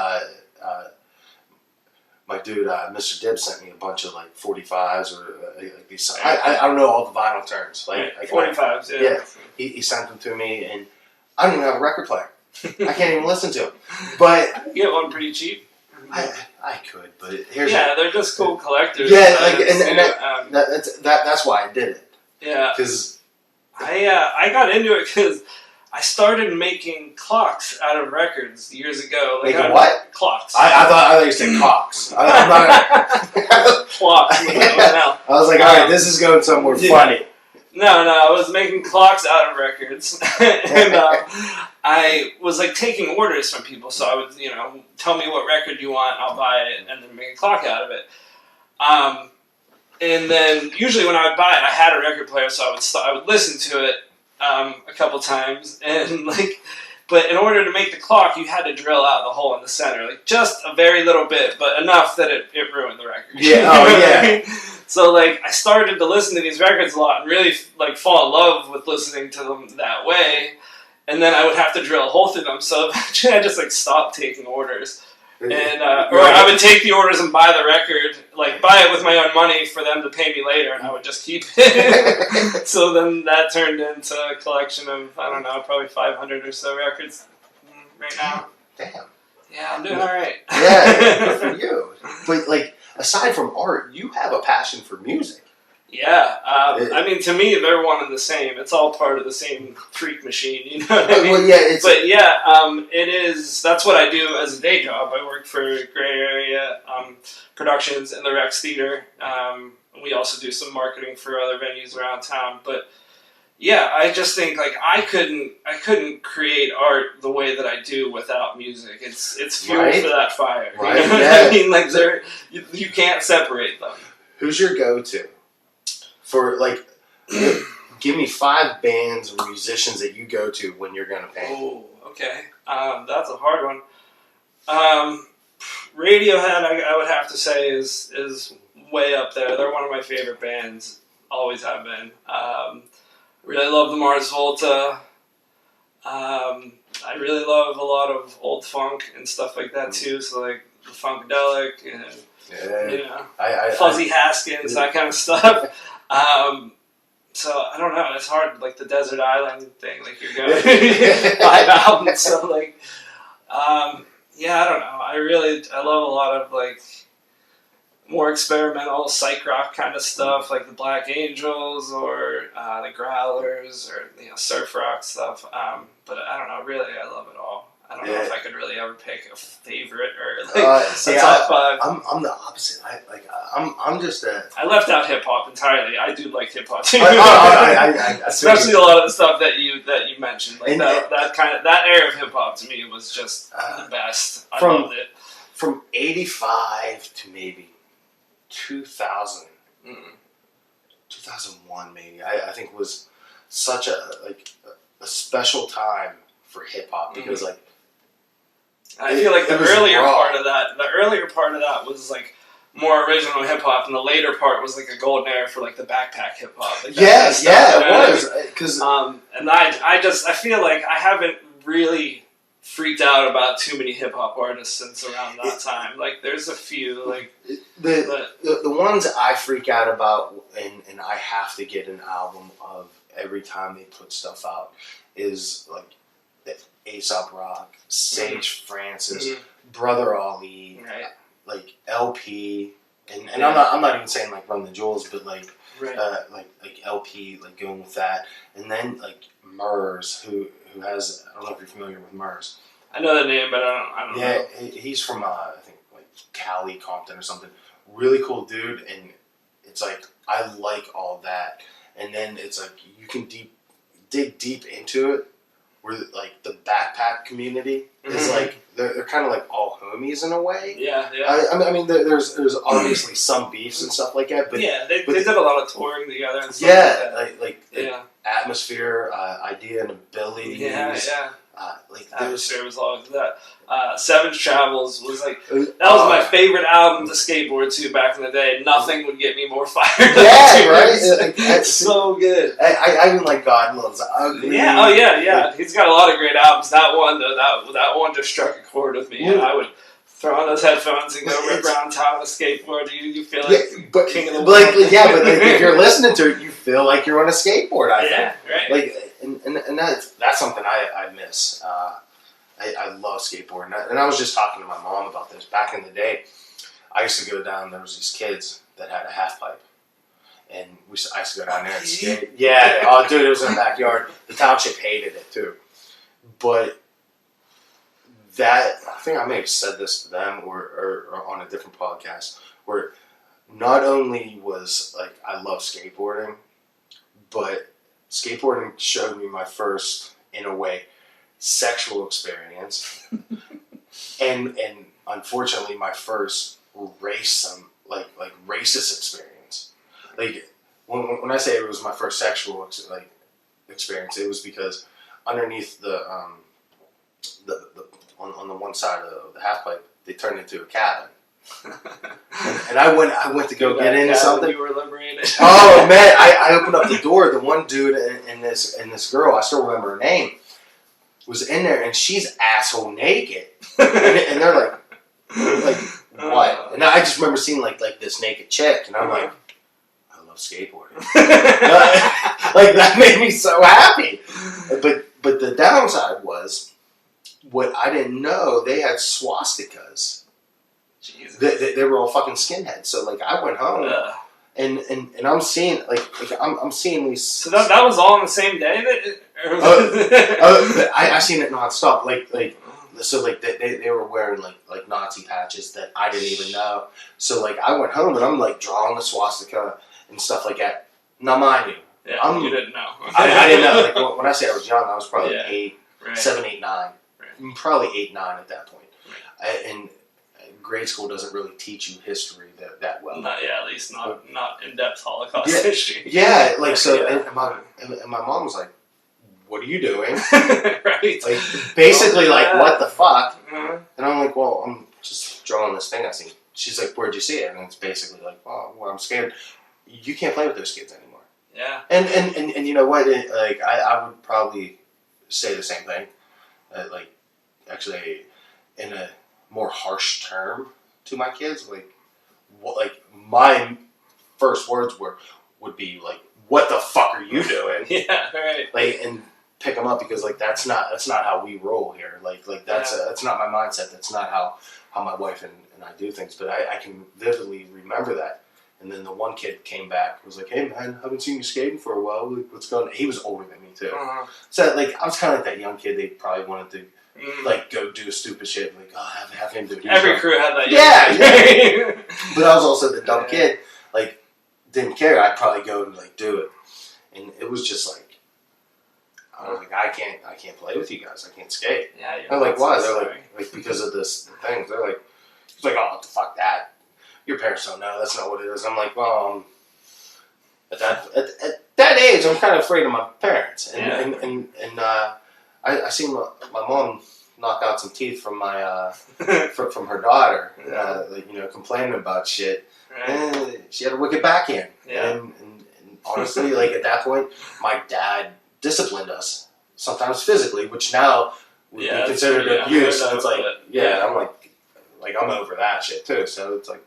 my dude, Mr. Dibb sent me a bunch of like 45s or like these. I don't know all the vinyl terms. Like 45s, yeah. He sent them to me, and I don't even have a record player. I can't even listen to them. But you get one pretty cheap. I could, but here's they're just cool collectors. Yeah, like and that's why I did it. Yeah, because I got into it because I started making clocks out of records years ago. Like making what? Clocks. I thought you said cocks. I'm not clocks. I was like, all right, this is going somewhere funny. No, I was making clocks out of records, and I was like taking orders from people. So I would, tell me what record you want, I'll buy it, and then make a clock out of it. And then usually when I would buy it, I had a record player, so I would listen to it a couple times, and but in order to make the clock, you had to drill out the hole in the center, like just a very little bit, but enough that it ruined the record. Yeah. Oh yeah. So I started to listen to these records a lot and really fall in love with listening to them that way, and then I would have to drill a hole through them. So eventually I just stopped taking orders. And or I would take the orders and buy the record, buy it with my own money for them to pay me later, and I would just keep it. So then that turned into a collection of, I don't know, probably 500 or so records right now. Damn. Yeah, I'm doing all right. Yeah, good for you. But aside from art, you have a passion for music. Yeah, I mean, to me, they're one and the same. It's all part of the same freak machine, you know what I mean? Well, yeah, it is. That's what I do as a day job. I work for Gray Area Productions in the Rex Theater. We also do some marketing for other venues around town. But yeah, I just think I couldn't create art the way that I do without music. It's fuel for that fire. Right. You know what I mean? You can't separate them. Who's your go-to? For give me 5 bands or musicians that you go to when you're gonna paint. Oh, okay. That's a hard one. Radiohead, I would have to say is way up there. They're one of my favorite bands. Always have been. Really love the Mars Volta. I really love a lot of old funk and stuff like that too. So the Funkadelic and Fuzzy Haskins, that kind of stuff. So I don't know. It's hard, the Desert Island thing. You're going 5 albums. So I don't know. I love a lot of more experimental psych rock kind of stuff, like the Black Angels or the Growlers or surf rock stuff. But I don't know. Really, I love it all. I don't know if I could really ever pick a favorite or a top 5. I'm the opposite. I'm just a. I left out hip hop entirely. I do like hip hop too, especially a lot of the stuff that you mentioned. That era of hip hop to me was just the best. I loved it. From '85 to maybe 2000, 2001 maybe. I think was such a special time for hip hop because I feel the earlier part of that was more original hip hop, and the later part was a golden era for the backpack hip hop. It was because and I feel I haven't really freaked out about too many hip hop artists since around that time. There's a few the ones I freak out about, and I have to get an album of every time they put stuff out is Aesop Rock, Sage Francis, Brother Ali, LP, and I'm not even saying Run the Jewels, but LP, going with that, and then Murs, who has, I don't know if you're familiar with Murs. I know the name, but I don't know. Yeah, he's from I think Cali, Compton or something. Really cool dude, and it's I like all that, and then it's you can dig deep into it. Where the backpack community is they're kind of all homies in a way. Yeah. I mean, there's obviously some beefs and stuff like that, but they did a lot of touring together. And stuff Atmosphere, Idea and Abilities. Yeah. Atmosphere was all of that. Seven's Travels was that was my favorite album to skateboard to back in the day. Nothing would get me more fired up. Yeah, right. It's so good. I even God Loves Ugly. Yeah. Oh yeah. He's got a lot of great albums. That one though, that one just struck a chord with me, and I would throw on those headphones and go rip around town on a skateboard. You feel like but king of the like world. yeah, but like, if you're listening to it, you feel like you're on a skateboard. I think. Right. Like, and that's something I miss. I love skateboarding, and I was just talking to my mom about this. Back in the day, I used to go down. There was these kids that had a half pipe, and I used to go down there and skate. Yeah, oh dude, it was in the backyard. The township hated it too, but I think I may have said this to them or on a different podcast, where not only was like I love skateboarding, but skateboarding showed me my first, in a way, sexual experience, and unfortunately my first racist experience. Like when I say it was my first sexual experience, it was because underneath the on the one side of the half pipe, they turned into a cabin. and I went to go get into something. You were liberated. Oh man, I opened up the door. The one dude and this girl, I still remember her name, was in there, and she's asshole naked, and they're like what? And I just remember seeing like this naked chick, and I'm like, I love skateboarding. Like that made me so happy. But the downside was, what I didn't know, they had swastikas. Jesus. They were all fucking skinheads. So like I went home and I'm seeing I'm seeing these. So that was all on the same day I seen it nonstop. So they were wearing like Nazi patches that I didn't even know. So like I went home and I'm like drawing the swastika and stuff like that. Now mind you, you didn't know. I didn't know. Like when I say I was young, I was probably 8, right. 7, 8, 9, right. Probably 8, 9 at that point. Right. And grade school doesn't really teach you history that well. At least not in-depth Holocaust history. Yeah, like so. Yeah. And my mom was like, "What are you doing?" Right. Like basically, like what the fuck? Mm-hmm. And I'm like, "Well, I'm just drawing this thing I seen." She's like, "Where'd you see it?" And it's basically like, "Oh, well, I'm scared. You can't play with those kids anymore." Yeah. And you know what? I would probably say the same thing. Like actually, in a more harsh term to my kids, like my first words would be like, "What the fuck are you doing?" Yeah, right. Like, and pick them up because like that's not how we roll here. Like that's not my mindset. That's not how my wife and I do things. But I can vividly remember that. And then the one kid came back, was like, "Hey man, haven't seen you skating for a while. What's going on?" He was older than me too. Uh-huh. So like I was kind of like that young kid. They probably wanted to like go do stupid shit. Like, oh, have him do it. Every crew had that. Yeah. But I was also the dumb kid. Like, didn't care. I'd probably go and like do it. And it was just like, I was like, I can't play with you guys. I can't skate. Yeah. I'm like, why? They're like because of this thing. They're like, it's like, oh, what the fuck that? Your parents don't know. That's not what it is. I'm like, well, at that age, I'm kind of afraid of my parents. And I seen my mom knock out some teeth from my from her daughter, complaining about shit. Right. And she had a wicked backhand. Yeah. And honestly, like at that point, my dad disciplined us, sometimes physically, which now would be considered abuse. And it's like, I'm like I'm over that shit too. So it's like,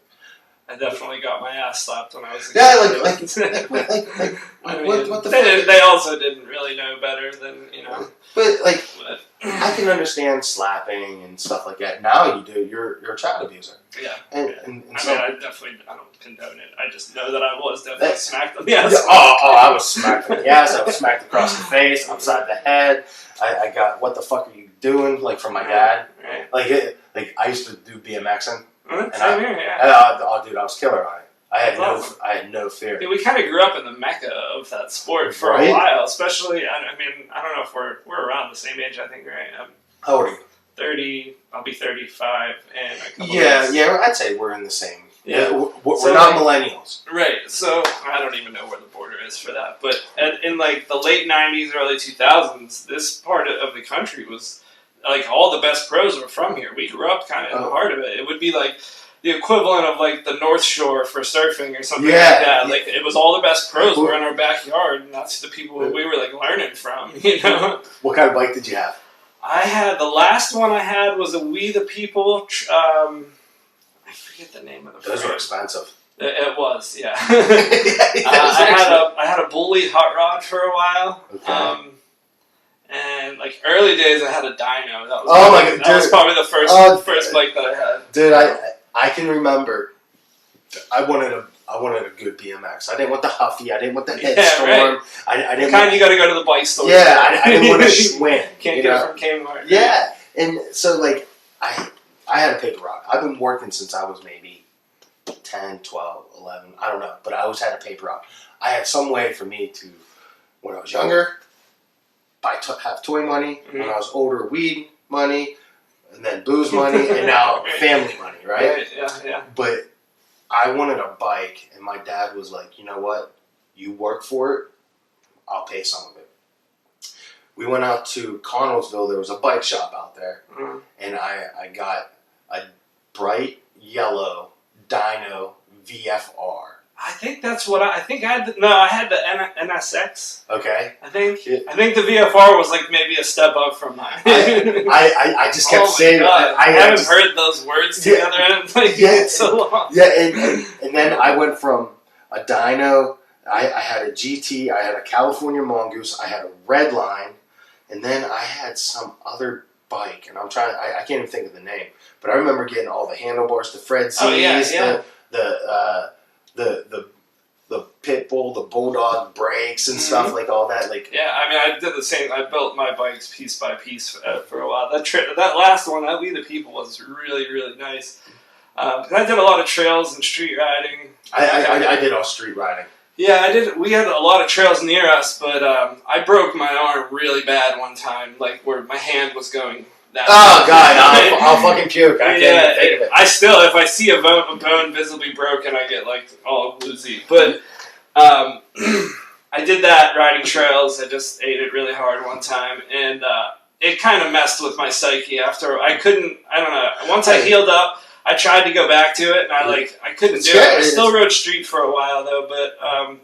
I definitely got my ass slapped when I was a kid. What the fuck? They also didn't really know better than, But I can understand slapping and stuff like that. Now you do. You're a child abuser. Yeah. And I don't condone it. I just know that I was definitely smacked on the ass. I was smacked on the ass. I was smacked across the face, upside the head. I got, "What the fuck are you doing?" Like from my dad. Right. Like I used to do BMXing. Same here, dude, I was killer on it. I had no fear. Yeah, we kind of grew up in the mecca of that sport for a while, especially. I don't know if we're around the same age. I think, right? How old are you? 30. I'll be 35 in a couple years. Yeah. I'd say we're in the same. Yeah, we're not millennials. Right. So I don't even know where the border is for that. But in like the late 90s, early 2000s, this part of the country was. Like, all the best pros were from here. We grew up kind of in the heart of it. It would be like the equivalent of like the North Shore for surfing or something like that. Like, it was all the best pros were in our backyard, and that's the people we were like learning from, What kind of bike did you have? The last one I had was a We the People. I forget the name of the. Those were expensive. It was, yeah. I I had a Bully hot rod for a while. Okay. And like early days, I had a dyno. That was that was probably the first bike that I had. Dude, I can remember. I wanted a good BMX. I didn't want the Huffy. I didn't want the Headstorm. Right. I didn't. Kind you got to go to the bike store. Yeah, I didn't want to swim. Can't get it from Kmart. Yeah, and so like I had a paper route. I've been working since I was maybe 10, 12, 11. I don't know, but I always had a paper route. I had some way for me to, when I was younger, have toy money. When I was older, weed money, and then booze money, and now family money. Right? Yeah. But I wanted a bike, and my dad was like, you know what? You work for it, I'll pay some of it. We went out to Connellsville. There was a bike shop out there, and I got a bright yellow dyno VFR. I think that's what I think. I had the NSX. Okay. I think the VFR was like maybe a step up from mine. I just kept saying. I haven't heard those words together in so long. Yeah, and then I went from a dyno. I had a GT. I had a California Mongoose. I had a Redline, and then I had some other bike, and I can't even think of the name. But I remember getting all the handlebars, the Fred Z's, the Pitbull, the Bulldog brakes and stuff, like all that. Like I did the same. I built my bikes piece by piece for a while. That last one, that We the People, was really, really nice. I did a lot of trails and street riding. I did all street riding. Yeah, I did. We had a lot of trails near us, but I broke my arm really bad one time, like where my hand was going. Oh God, I'll fucking puke. I can't even think of it. I still, if I see a bone visibly broken, I get like all woozy. But I did that riding trails. I just ate it really hard one time, and it kind of messed with my psyche. After I don't know. Once I healed up, I tried to go back to it, and I couldn't do it. I still rode street for a while though, but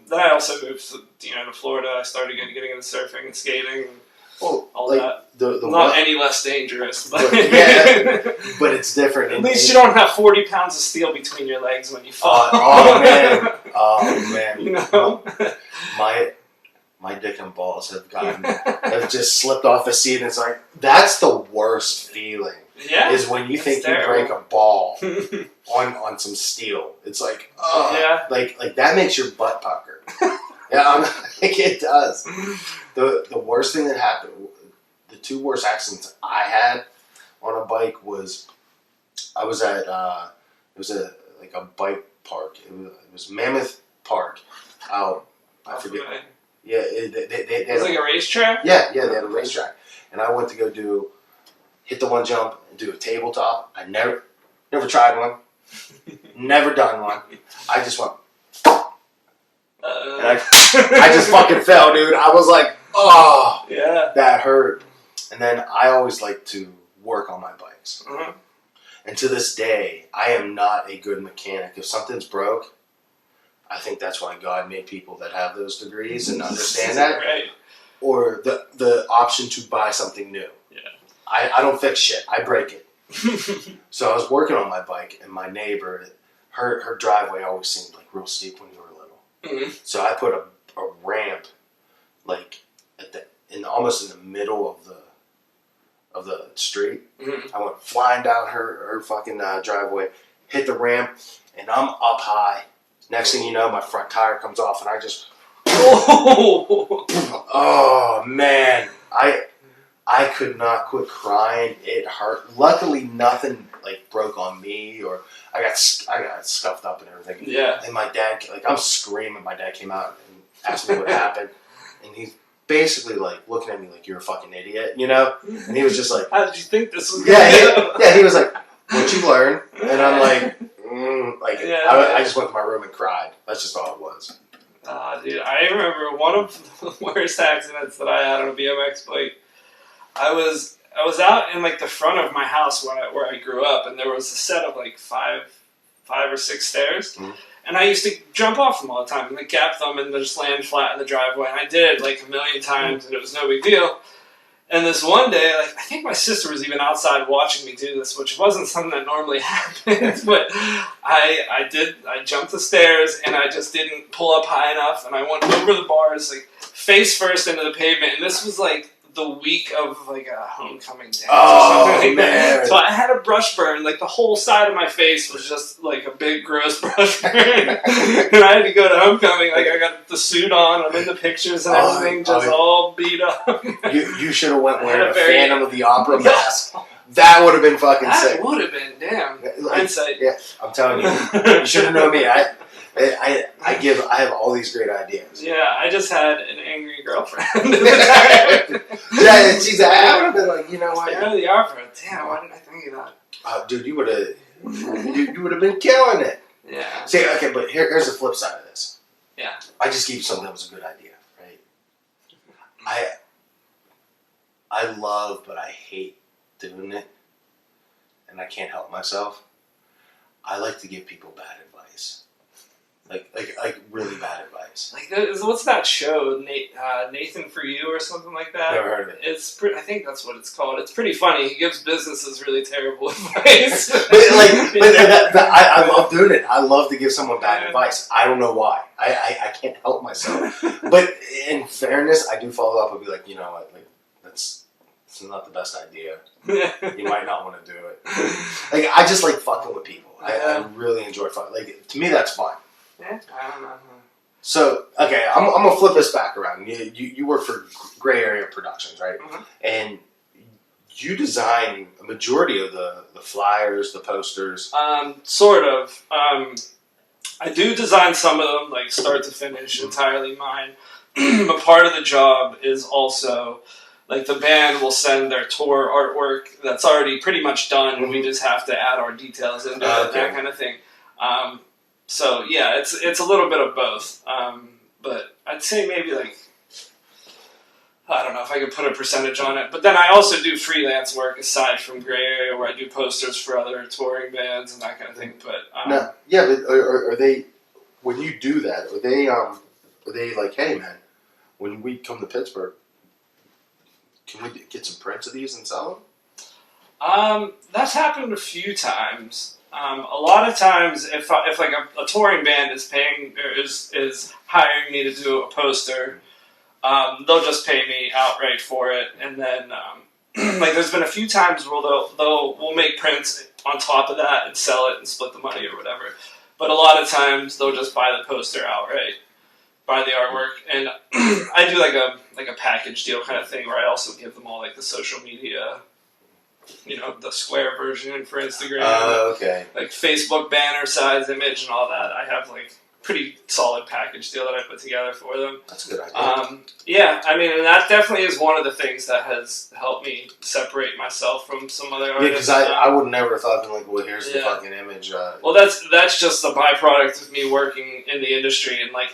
then I also moved to Florida. I started getting into surfing and skating. All that. Not any less dangerous. But but it's different. At least you don't have 40 pounds of steel between your legs when you fall. Oh man. You know? My dick and balls have just slipped off the seat, and it's like, that's the worst feeling. Yeah. Is when you think you break a ball on some steel. It's like, like that makes your butt pucker. Yeah, it does. The worst thing that happened, the two worst accidents I had on a bike was, I was at it was a bike park. It was Mammoth Park out. I forget. Yeah, they it was like a racetrack. Yeah, they had a racetrack, and I went to go hit the one jump and do a tabletop. I never tried one, never done one. I just went. And I just fucking fell, dude. I was like, oh, yeah, that hurt. And then I always like to work on my bikes. And to this day, I am not a good mechanic. If something's broke, I think that's why God made people that have those degrees and understand that. Right. Or the option to buy something new. Yeah. I don't fix shit. I break it. So I was working on my bike, and my neighbor, her driveway always seemed like real steep when you were little. So I put a ramp like almost in the middle of the street. I went flying down her fucking driveway, hit the ramp, and I'm up high. Next thing you know, my front tire comes off, and I just oh man, I could not quit crying. It hurt. Luckily, nothing like broke on me, or I got scuffed up and everything. Yeah. And my dad, I'm screaming. My dad came out and asked me what happened, and he's basically like looking at me like, you're a fucking idiot, you know? And he was just like, how did you think this was? He was like, what'd you learn? And I'm like, I just went to my room and cried. That's just all it was. Dude, I remember one of the worst accidents that I had on a BMX bike. I was out in like the front of my house where I grew up, and there was a set of like five or six stairs, and I used to jump off them all the time and like gap them and just land flat in the driveway. And I did it like a million times, and it was no big deal. And this one day, like I think my sister was even outside watching me do this, which wasn't something that normally happens. But I jumped the stairs and I just didn't pull up high enough, and I went over the bars like face first into the pavement. And this was like the week of like a homecoming dance or something like that. So I had a brush burn, like the whole side of my face was just like a big gross brush burn. And I had to go to homecoming, like I got the suit on, I'm in the pictures and everything, just all beat up. You should have went wearing a Phantom of the Opera mask. That would have been fucking sick. That would have been, damn. Hindsight. Yeah, I'm telling you. You should have known me. I have all these great ideas. Yeah, I just had an angry girlfriend. Yeah, she's I would have been like, you know what? Phantom of the Opera. Damn, why didn't I think of that? Dude, you would have been killing it. Yeah. See, okay, but here's the flip side of this. Yeah. I just gave you something that was a good idea, right? I love, but I hate doing it, and I can't help myself. I like to give people bad advice. Like really bad advice. Like, what's that show, Nathan For You or something like that? Never heard of it. I think that's what it's called. It's pretty funny. He gives businesses really terrible advice. I love doing it. I love to give someone bad advice. I don't know why. I can't help myself. But in fairness, I do follow up and be like, you know what, like it's not the best idea. You might not want to do it. Like I just like fucking with people. I really enjoy fucking. Like to me, that's fun. Yeah, I don't know. So, okay, I'm going to flip this back around. You work for Gray Area Productions, right? Mm-hmm. And you design a majority of the flyers, the posters. Sort of. I do design some of them, like start to finish, entirely mine. But part of the job is also, like the band will send their tour artwork that's already pretty much done. Mm-hmm. We just have to add our details into it, that kind of thing. So yeah, it's a little bit of both, but I'd say maybe like, I don't know if I could put a percentage on it, but then I also do freelance work aside from Gray Area where I do posters for other touring bands and that kind of thing. But no, yeah, but are they, when you do that, are they like, hey man, when we come to Pittsburgh, can we get some prints of these and sell them? That's happened a few times. A lot of times, if like a touring band is paying or is hiring me to do a poster, they'll just pay me outright for it, and then like there's been a few times where we'll make prints on top of that and sell it and split the money or whatever. But a lot of times they'll just buy the poster outright, buy the artwork, and I do like a package deal kind of thing where I also give them all like the social media. You know, the square version for Instagram. Okay. Like Facebook banner size image and all that. I have like pretty solid package deal that I put together for them. That's a good idea. Yeah, I mean, and that definitely is one of the things that has helped me separate myself from some other artists. Yeah, because I would never have thought, like, well, here's the fucking image. Well, that's just the byproduct of me working in the industry, and like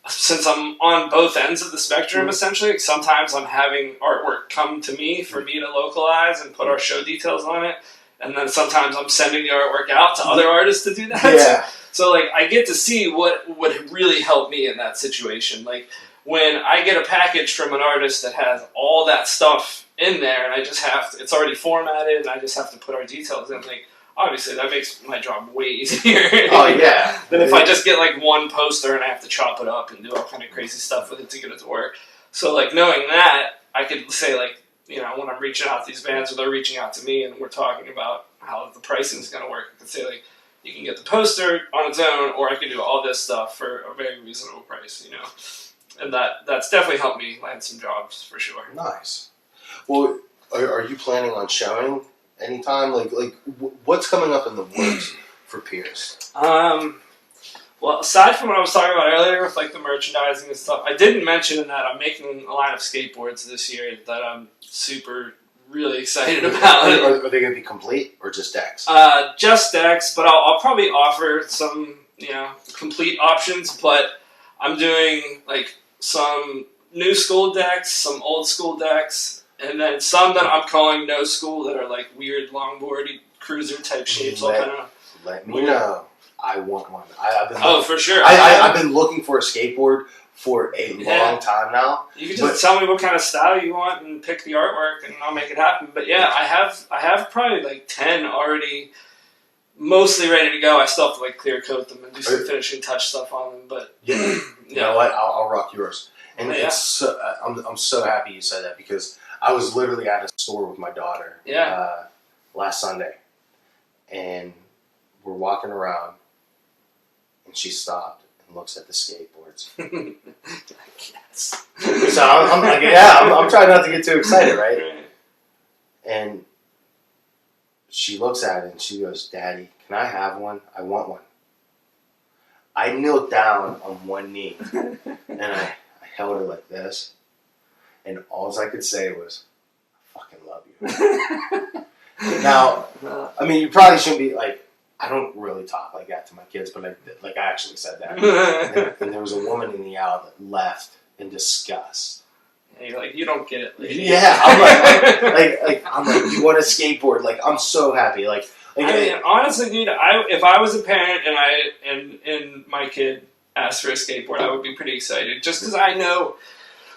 since I'm on both ends of the spectrum, essentially, like sometimes I'm having artwork come to me for me to localize and put our show details on it, and then sometimes I'm sending the artwork out to other artists to do that. Yeah. So like, I get to see what would really help me in that situation. Like, when I get a package from an artist that has all that stuff in there, and I just have to, it's already formatted, and I just have to put our details in, like, obviously, that makes my job way easier. Oh, yeah. Than if I just get, like, one poster and I have to chop it up and do all kind of crazy stuff with it to get it to work. So, like, knowing that, I could say, like, you know, when I'm reaching out to these bands or they're reaching out to me and we're talking about how the pricing is going to work, I could say, like, you can get the poster on its own, or I can do all this stuff for a very reasonable price, you know. And that's definitely helped me land some jobs, for sure. Nice. Well, are you planning on showing anytime? Like, what's coming up in the works for Pierce? Well, aside from what I was talking about earlier with like the merchandising and stuff, I didn't mention that I'm making a line of skateboards this year that I'm really excited about. Are they going to be complete or just decks? Just decks, but I'll probably offer some, you know, complete options. But I'm doing like some new school decks, some old school decks, and then some that I'm calling no school that are like weird longboardy cruiser type shapes. Let me know. I want one. For sure. I've been looking for a skateboard for a long time now. You can just tell me what kind of style you want and pick the artwork, and I'll make it happen. But yeah, I have probably like 10 already, mostly ready to go. I still have to like clear coat them and do some finishing touch stuff on them. But you know what? I'll rock yours. And I'm so happy you said that, because I was literally at a store with my daughter last Sunday, and we're walking around, and she stopped and looks at the skateboards. Yes. So I'm like, I'm trying not to get too excited, right? And she looks at it and she goes, "Daddy, can I have one? I want one." I knelt down on one knee and I held her like this, and all I could say was, "I fucking love you." Now, I mean, you probably shouldn't be like, I don't really talk like that to my kids, but I actually said that. And there was a woman in the aisle that left in disgust. And you're like, "You don't get it, lady." Yeah, I'm like, "You want a skateboard?" Like, I'm so happy. Like I mean, honestly, dude, if I was a parent and my kid asked for a skateboard, I would be pretty excited, just because I know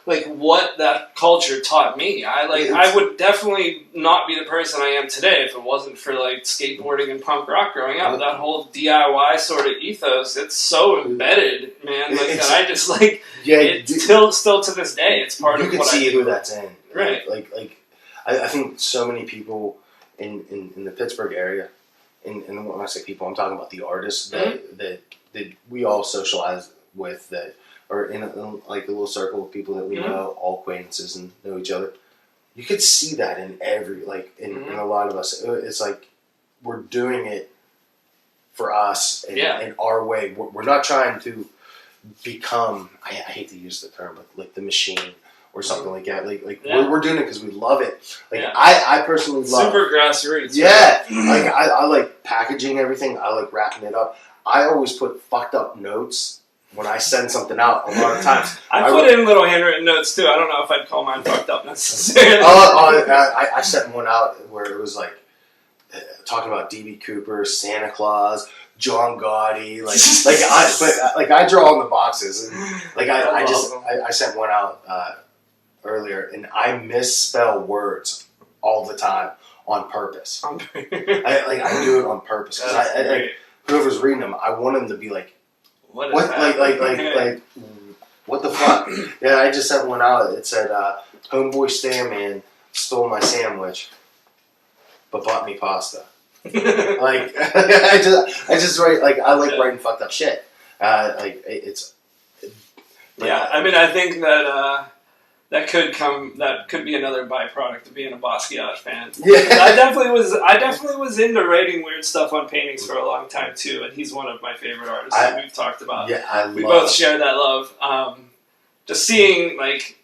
like what that culture taught me. I would definitely not be the person I am today if it wasn't for like skateboarding and punk rock growing up. That whole DIY sort of ethos, it's so embedded, man. Like that, I just like still to this day, it's part of what I do. You can see who that's in, right? Like I think so many people in the Pittsburgh area, and when I say people, I'm talking about the artists that we all socialize with, that are in like a little circle of people that we know, all acquaintances and know each other. You could see that in every, like, in a lot of us. It's like we're doing it for us in our way. We're not trying to become, I hate to use the term, but like the machine or something like that. We're doing it because we love it. Like I personally love super grassroots. Yeah, like I like packaging everything. I like wrapping it up. I always put fucked up notes when I send something out. A lot of times I put in little handwritten notes too. I don't know if I'd call mine fucked up necessarily. I sent one out where it was like talking about D.B. Cooper, Santa Claus, John Gotti, I draw on the boxes, and like I sent one out earlier, and I misspell words all the time on purpose. I do it on purpose because whoever's reading them, I want them to be like, what the fuck? Yeah, I just sent one out. It said, "Homeboy Stanman stole my sandwich, but bought me pasta." Like I just write, like, I like writing fucked up shit. I mean, I think that that could be another byproduct of being a Basquiat fan. Yeah, I definitely was into writing weird stuff on paintings for a long time too, and he's one of my favorite artists that we've talked about. Yeah, we both share that love. Just seeing like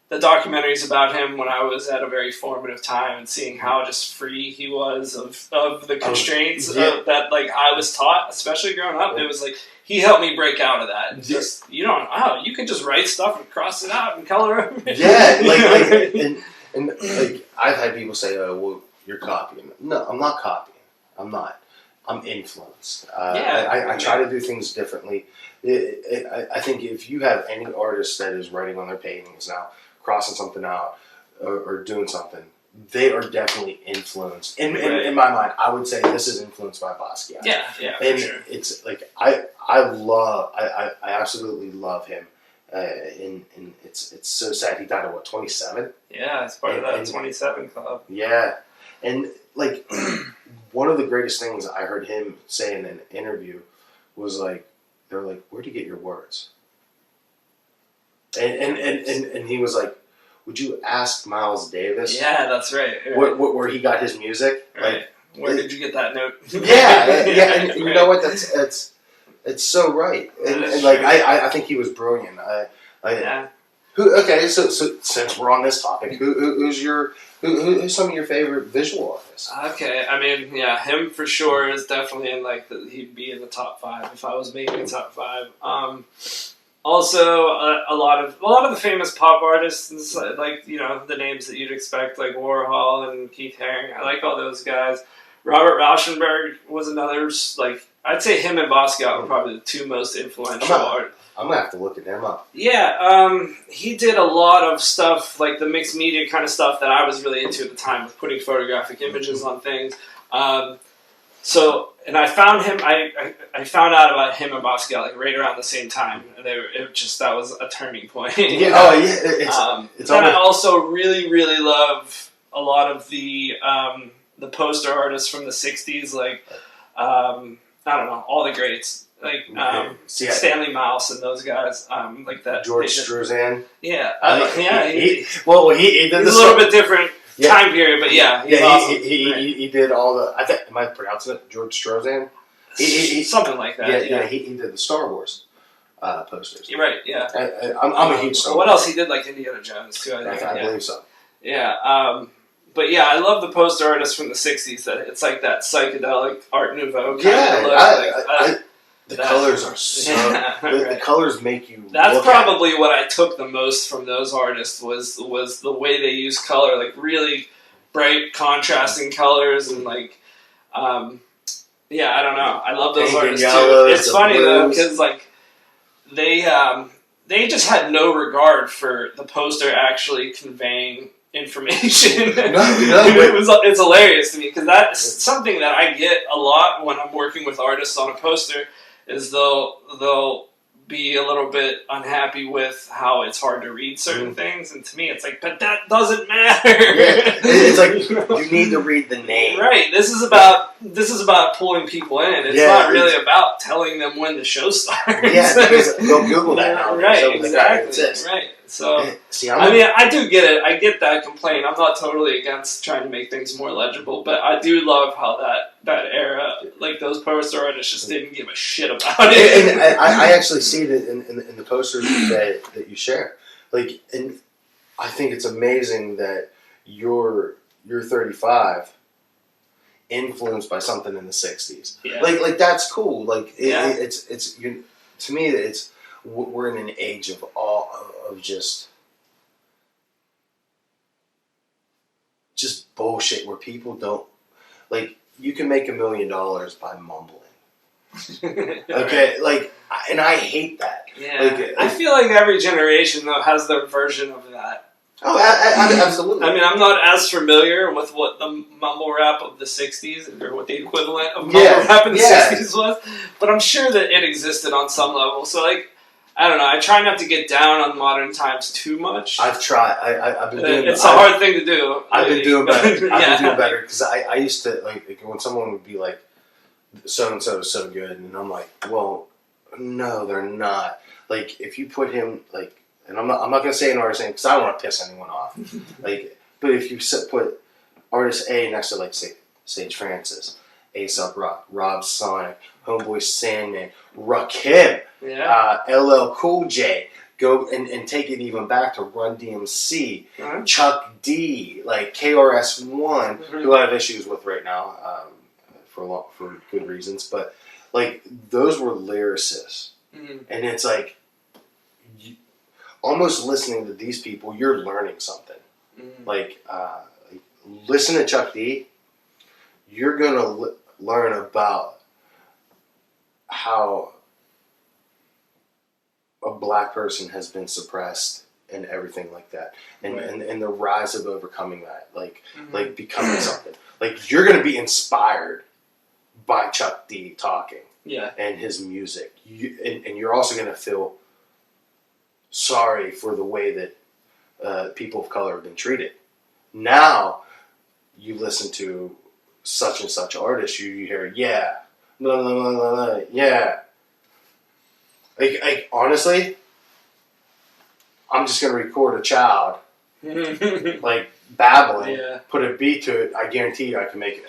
the documentaries about him when I was at a very formative time, and seeing how just free he was of the constraints that like I was taught, especially growing up. It was like he helped me break out of that. Just you can just write stuff and cross it out and color it. Yeah, and I've had people say, "Oh, well, you're copying." No, I'm not copying. I'm not. I'm influenced. I try to do things differently. I think if you have any artist that is writing on their paintings now, crossing something out or doing something, they are definitely influenced. In my mind, I would say this is influenced by Basquiat. Yeah, and for sure. It's like I absolutely love him. And it's so sad he died at 27? Yeah, it's part of that 27 club. Yeah, and like one of the greatest things I heard him say in an interview was like, they're like, "Where'd you get your words?" And he was like, "Would you ask Miles Davis?" Yeah, that's right. Where he got his music? Right. Like, where did you get that note? Yeah. And you know what? It's so right. And like I think he was brilliant. Okay, so since we're on this topic, who's some of your favorite visual artists? Okay, I mean, yeah, him for sure is definitely in he'd be in the top 5 if I was making a top 5. Also, a lot of the famous pop artists, like the names that you'd expect, like Warhol and Keith Haring. I like all those guys. Robert Rauschenberg was another, like, I'd say him and Basquiat were probably the two most influential artists. I'm going to have to look at him up. Yeah, he did a lot of stuff, like the mixed media kind of stuff that I was really into at the time, with putting photographic images on things. And I found him, I found out about him and Basquiat, like, right around the same time. And that was a turning point. Yeah, oh, yeah. It's I also really, really love a lot of the poster artists from the 60s, like, I don't know, all the greats. Like Stanley Mouse and those guys, like that. George Struzan. Yeah, he's a little bit different time period, but he's awesome. He did all the. I think, am I pronouncing it? George Struzan. Something like that. Yeah. He did the Star Wars posters. You're right. Yeah. I'm a huge Star Wars. What else he did? Like Indiana Jones too. I believe so. Yeah. But yeah, I love the poster artists from the '60s. That it's like that psychedelic Art Nouveau kind of look. The colors are so. The colors make you. That's probably what I took the most from those artists was the way they use color, like really bright, contrasting colors, and like, I don't know. I love those artists too. It's funny though because like they just had no regard for the poster actually conveying information. It's hilarious to me because that's something that I get a lot when I'm working with artists on a poster. Is they'll be a little bit unhappy with how it's hard to read certain things, and to me it's like, but that doesn't matter. Yeah. It's like you need to read the name. Right. This is about pulling people in. It's not really about telling them when the show starts. Yeah, go Google that now. Right, exactly. Right. So, I do get it. I get that complaint. I'm not totally against trying to make things more legible, but I do love how that era, like those poster artists just didn't give a shit about it. And I actually see it in the posters that you share. Like, and I think it's amazing that you're 35, influenced by something in the 60s. Yeah. Like that's cool. Like it's to me it's we're in an age of just bullshit where people don't like. You can make $1 million by mumbling. Okay, like, and I hate that. Yeah, like, I feel like every generation though has their version of that. Oh, absolutely. I mean, I'm not as familiar with what the mumble rap of the 60s or what the equivalent of mumble rap in the 60s was, but I'm sure that it existed on some level. So, like, I don't know. I try not to get down on modern times too much. I've tried. I've been doing. It's a hard thing to do. I've been doing better. I've been doing better because I used to like when someone would be like, "So and so is so good," and I'm like, "Well, no, they're not." Like if you put him like, and I'm not gonna say an artist name because I don't want to piss anyone off. Like, but if you put artist A next to like say Sage Francis, A$AP Rock, Rob Sonic, Homeboy Sandman, Rakim. Yeah. LL Cool J, go and take it even back to Run DMC, Chuck D, like KRS-One, who I have issues with right now for good reasons, but like those were lyricists, and it's like almost listening to these people, you're learning something. Like listen to Chuck D, you're gonna learn about how a black person has been suppressed and everything like that, and the rise of overcoming that, like becoming something. Like you're gonna be inspired by Chuck D talking, and his music. And you're also gonna feel sorry for the way that people of color have been treated. Now you listen to such and such artist, you hear Like honestly, I'm just gonna record a child like babbling, put a beat to it. I guarantee you, I can make it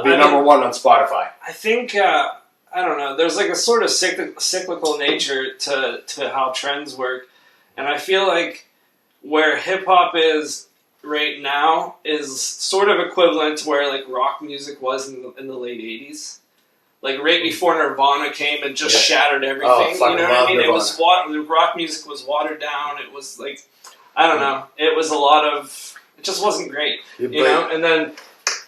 be number one on Spotify. I think I don't know. There's like a sort of cyclical nature to how trends work, and I feel like where hip hop is right now is sort of equivalent to where like rock music was in the late '80s. Like right before Nirvana came and just shattered everything, you know what I mean? Nirvana. It was the rock music was watered down. It was like, I don't know. It was a lot of. It just wasn't great, you know. And then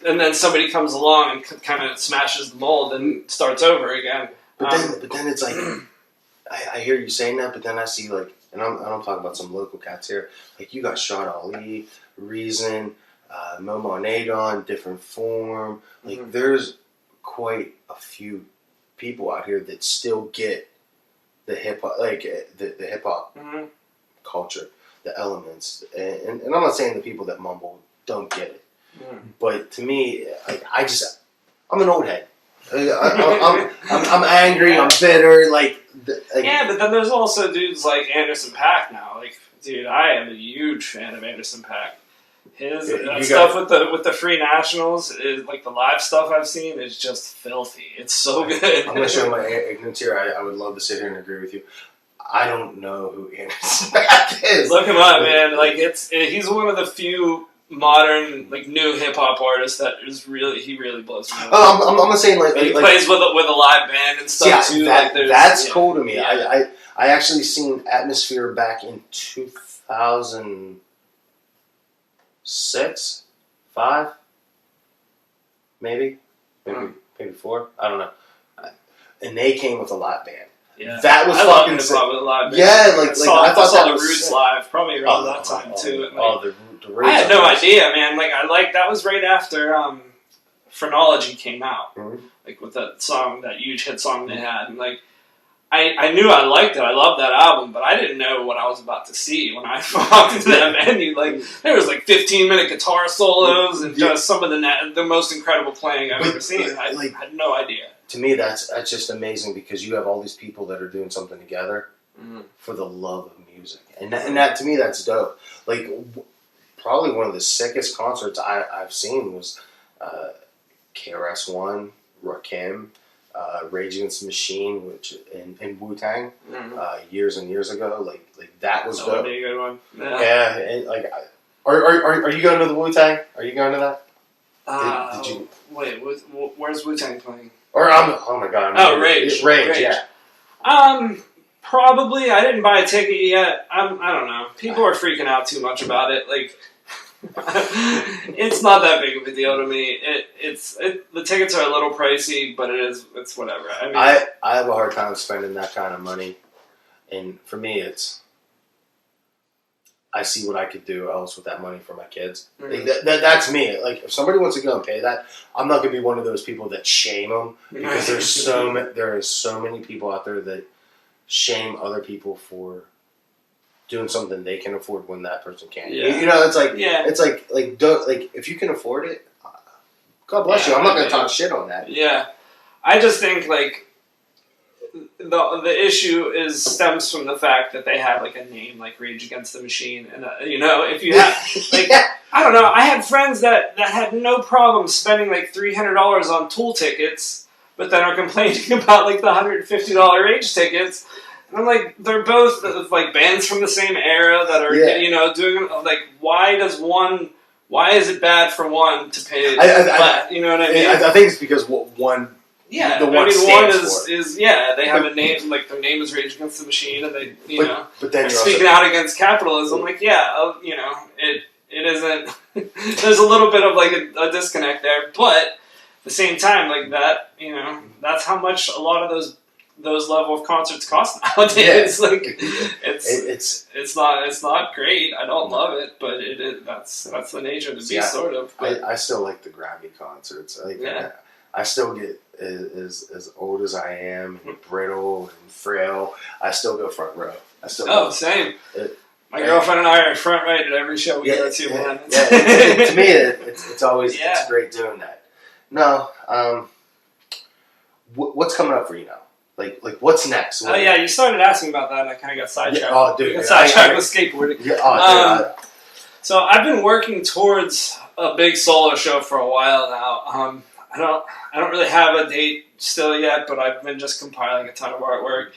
and then somebody comes along and kind of smashes the mold and starts over again. But then it's like, I hear you saying that, but then I see like, and I'm talking about some local cats here. Like you got Shot Ali, Reason, Momo and Adon, Different Form. Like there's quite a few people out here that still get the hip hop, like the hip hop culture, the elements. And I'm not saying the people that mumble don't get it, but to me, like I'm an old head. I'm angry. I'm bitter. Yeah, but then there's also dudes like Anderson .Paak now. Like, dude, I am a huge fan of Anderson .Paak. His stuff with the Free Nationals is like the live stuff I've seen is just filthy. It's so good. I'm gonna show my ignorance here. I would love to sit here and agree with you. I don't know who Anderson .Paak is. Look him up, man. Like he's one of the few modern, like new hip hop artists that is he really blows me away. I'm not saying like he plays with a live band and stuff too. That's cool to me. Yeah. I actually seen Atmosphere back in 2006, 5, maybe 4. I don't know. And they came with a live band. Yeah, that was fucking sick. Yeah, I thought that was the Roots live probably around that time too. The I had no idea, man. That was right after Phrenology came out, like with that song, that huge hit song they had, and like I knew I liked it. I loved that album, but I didn't know what I was about to see when I walked into that venue. Like there was like 15-minute guitar solos and just some of the most incredible playing I've ever seen. I had no idea. To me, that's just amazing because you have all these people that are doing something together for the love of music, and that to me that's dope. Like probably one of the sickest concerts I've seen was KRS-One, Rakim, Rage Against the Machine, which and Wu-Tang years and years ago. Like that was dope. That would be a good one. Yeah, and like are you going to the Wu-Tang? Are you going to that? Did you wait? Where's Wu-Tang playing? Or oh my god! Rage, yeah. Probably. I didn't buy a ticket yet. I don't know. People are freaking out too much about it. Like, it's not that big of a deal to me. The tickets are a little pricey, but it's whatever. I mean, I have a hard time spending that kind of money, and for me, I see what I could do else with that money for my kids. Like that's me. Like if somebody wants to go and pay that, I'm not gonna be one of those people that shame them because there are so many people out there that shame other people for doing something they can afford when that person can't. Yeah. You know, it's like don't if you can afford it, God bless you. I'm not gonna talk shit on that. Yeah, I just think like. The issue stems from the fact that they have like a name like Rage Against the Machine, and if you have like I don't know, I had friends that had no problem spending like $300 on Tool tickets, but then are complaining about like the $150 Rage tickets, and I'm like, they're both like bands from the same era that are doing like why is it bad for one to pay? You know what I mean? I think it's because one. Yeah, one is they have a name, like their name is Rage Against the Machine, and they but then speaking out against capitalism. Like it isn't. There's a little bit of like a disconnect there, but at the same time, like that, that's how much a lot of those level of concerts cost nowadays. Yeah. Like it's not great. I don't love it, but that's the nature of the beast, sort of. But I still like the Grammy concerts. I still get as old as I am, and brittle and frail. I still go front row. Same. My girlfriend and I are front right at every show we go to. Man. To me, it's always it's great doing that. No, what's coming up for you now? Like what's next? You started asking about that, and I kind of got sidetracked. Yeah, oh, dude, got sidetracked with skateboarding. Yeah, so I've been working towards a big solo show for a while now. I don't really have a date still yet, but I've been just compiling a ton of artwork.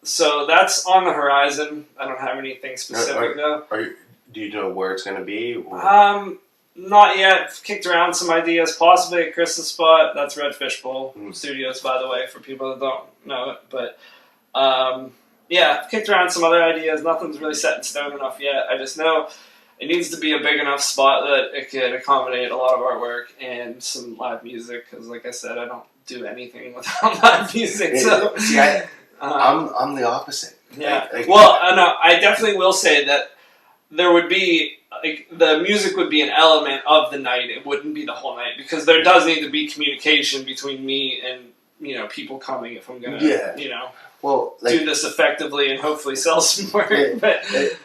So that's on the horizon. I don't have anything specific though. Do you know where it's going to be? Or? Not yet. I've kicked around some ideas, possibly at Chris's spot. That's Red Fishbowl Studios, by the way, for people that don't know it. But I've kicked around some other ideas. Nothing's really set in stone enough yet. I just know it needs to be a big enough spot that it can accommodate a lot of artwork and some live music. Because, like I said, I don't do anything without live music. So See, I'm the opposite. Yeah. Well, no, I definitely will say that there would be, like, the music would be an element of the night. It wouldn't be the whole night, because there does need to be communication between me and, you know, people coming if I'm going to, you know, do this effectively and hopefully sell some more. But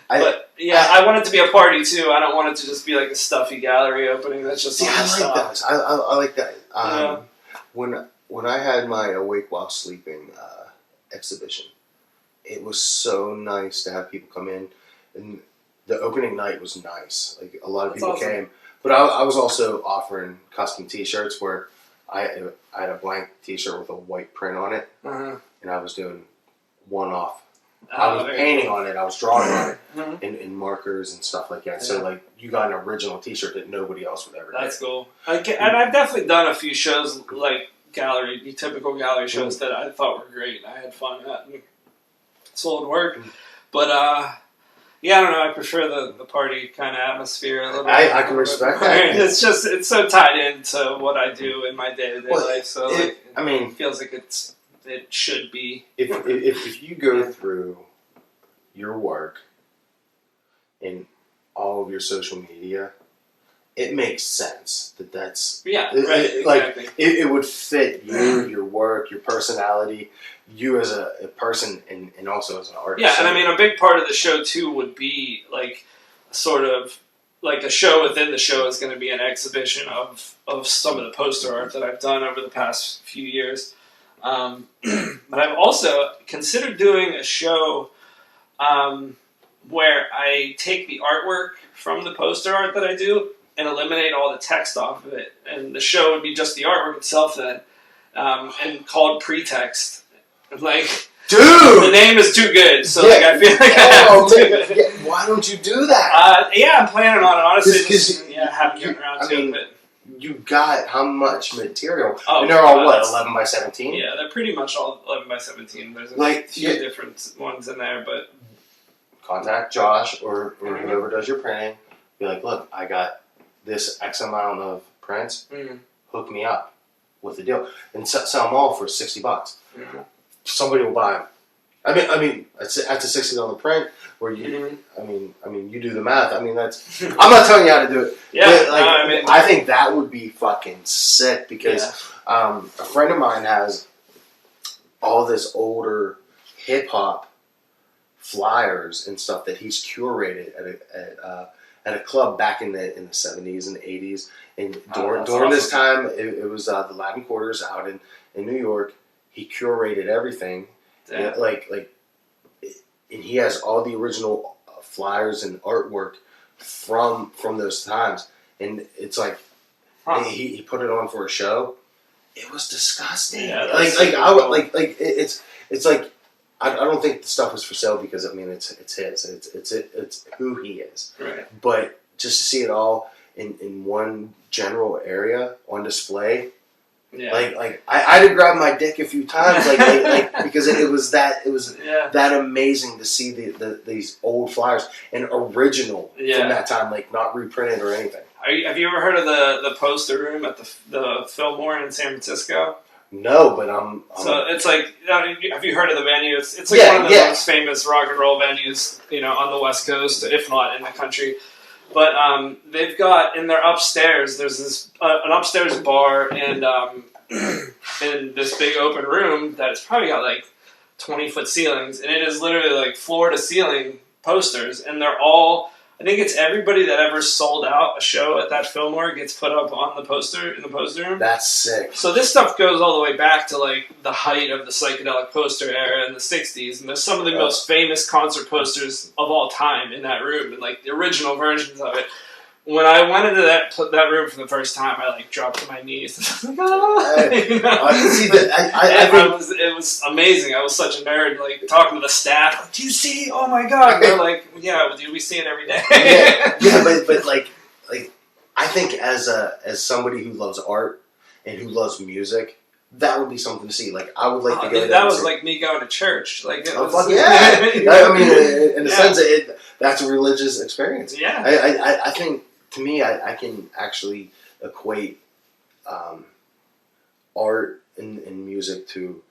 I want it to be a party too. I don't want it to just be like a stuffy gallery opening that's just I like that. When I had my Awake While Sleeping exhibition, it was so nice to have people come in, and the opening night was nice. Like, a lot of people came, but I was also offering custom T-shirts where I had a blank T-shirt with a white print on it, and I was doing one-off. I was painting on it. I was drawing on it in markers and stuff like that. Yeah. So, like, you got an original T-shirt that nobody else would ever get. That's cool. And I've definitely done a few shows, like typical gallery shows that I thought were great. I had fun at and sold work. But, yeah, I don't know. I prefer the party kind of atmosphere a little bit. I can respect that. It's just, it's so tied into what I do in my day-to-day life. So, it feels like it should be. If you go through your work and all of your social media, it makes sense that's exactly. Like, it would fit you, your work, your personality, you as a person, and also as an artist. Yeah, and I mean, a big part of the show too would be like sort of like a show within the show is going to be an exhibition of some of the poster art that I've done over the past few years. But I've also considered doing a show where I take the artwork from the poster art that I do and eliminate all the text off of it. And the show would be just the artwork itself then, and called Pretext. Like, dude! The name is too good, so like, I feel like I have to. Why don't you do that? I'm planning on it, honestly. Haven't gotten around to it. You got how much material? Oh, and they're all, 11 by 17? Yeah, they're pretty much all 11 by 17. There's a few different ones in there, but... Contact Josh or whoever does your printing. Be like, look, I got this X amount of prints. Hook me up with the deal. And sell them all for $60. Somebody will buy them. I mean, that's a $60 print. Where you, I mean, you do the math. I mean, that's. I'm not telling you how to do it. Yeah, but, like, I think that would be fucking sick because a friend of mine has all this older hip hop flyers and stuff that he's curated at a club back in the 70s and 80s. And during this time, it was the Latin Quarters out in New York. He curated everything, and he has all the original flyers and artwork from those times. And it's like he put it on for a show. It was disgusting. Yeah, it's like I don't think the stuff was for sale because it's his. It's who he is. Right. But just to see it all in one general area on display. Yeah. Like I had to grab my dick a few times, because it was that amazing to see these old flyers and original from that time, like not reprinted or anything. Have you ever heard of the poster room at the Fillmore in San Francisco? No, but So it's like, have you heard of the venue? It's like one of the most famous rock and roll venues, on the West Coast, if not in the country. But they've got in their upstairs. There's this an upstairs bar and this big open room that has probably got like 20-foot ceilings, and it is literally like floor to ceiling posters, and they're all. I think it's everybody that ever sold out a show at that Fillmore gets put up on the poster in the poster room. That's sick. So this stuff goes all the way back to like the height of the psychedelic poster era in the 60s, and there's some of the most famous concert posters of all time in that room, and like the original versions of it. When I went into that room for the first time, I like dropped to my knees. I was like, it was amazing. I was such a nerd, like talking to the staff. Like, do you see? Oh my god! And they're like, yeah, dude, we see it every day. but I think as somebody who loves art and who loves music, that would be something to see. Like, I would like to go there. That was like me going to church. Like, it was, fuck yeah! I mean, in a sense, that's a religious experience. Yeah. I think, to me, I can actually equate art and music to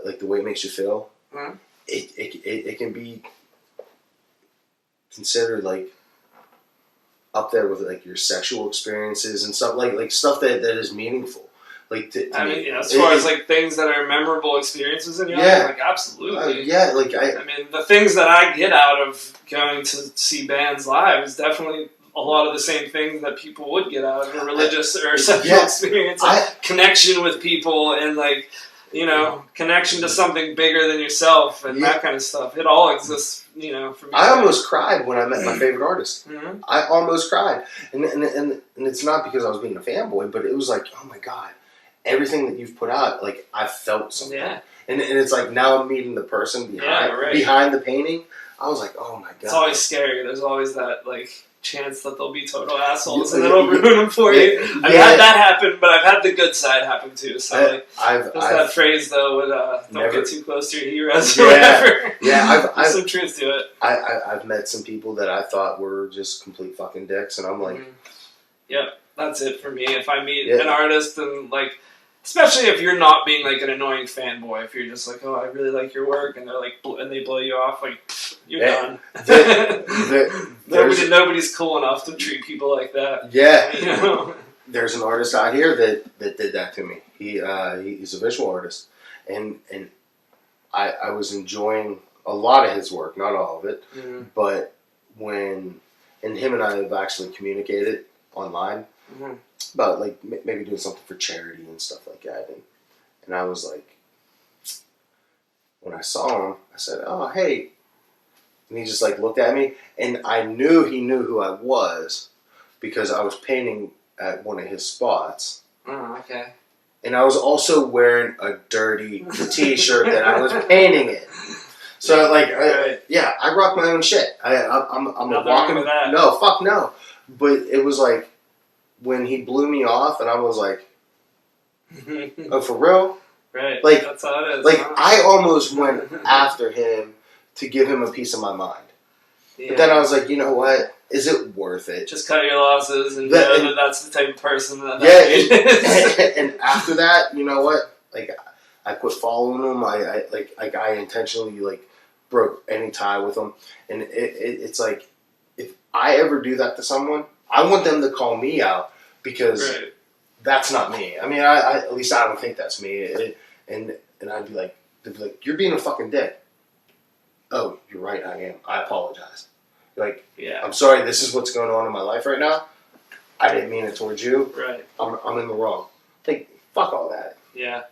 like the way it makes you feel. Mm-hmm. It can be considered like up there with like your sexual experiences and stuff like stuff that is meaningful. Like to me, as far as like things that are memorable experiences in your life, like absolutely. I mean, the things that I get out of going to see bands live is definitely a lot of the same things that people would get out of a religious or sexual experience, like connection with people and like, you know, connection to something bigger than yourself and that kind of stuff. It all exists, you know, for me. I almost cried when I met my favorite artist. Mm-hmm. I almost cried. And it's not because I was being a fanboy, but it was like, oh my God, everything that you've put out, like, I felt something. Yeah. And it's like, now I'm meeting the person behind the painting. I was like, oh my God. It's always scary. There's always that, like, chance that they'll be total assholes and it'll ruin them for you. I've had that happen, but I've had the good side happen too. So like, there's that phrase though with don't get too close to your heroes or whatever. Yeah, there's some truth to it. I've met some people that I thought were just complete fucking dicks, and I'm like, yep, that's it for me. If I meet an artist and like, especially if you're not being like an annoying fanboy, if you're just like, oh, I really like your work, and they're like, and they blow you off, like, you're done. Nobody's cool enough to treat people like that. Yeah. You know? There's an artist out here that did that to me. He's a visual artist, and I was enjoying a lot of his work, not all of it, but him and I have actually communicated online. About like maybe doing something for charity and stuff like that, and I was like, when I saw him, I said, "Oh, hey," and he just like looked at me, and I knew he knew who I was because I was painting at one of his spots. Oh, okay. And I was also wearing a Durty T-shirt that I was painting in. So like, I rock my own shit. I'm a walking. No, fuck no. But it was like, when he blew me off, and I was like, "Oh, for real?" Right. Like, that's how it is. Like, I almost went after him to give him a piece of my mind. Yeah. But then I was like, you know what? Is it worth it? Just cut your losses and know that that's the type of person that is. And after that, you know what? Like, I quit following him. I intentionally like broke any tie with him, and it's like, if I ever do that to someone, I want them to call me out. Because that's not me. I mean, I at least I don't think that's me. And I'd be like, they'd be like, "You're being a fucking dick." Oh, you're right, I am. I apologize. Like, I'm sorry. This is what's going on in my life right now. I didn't mean it towards you. Right. I'm in the wrong. Like, fuck all that. Yeah.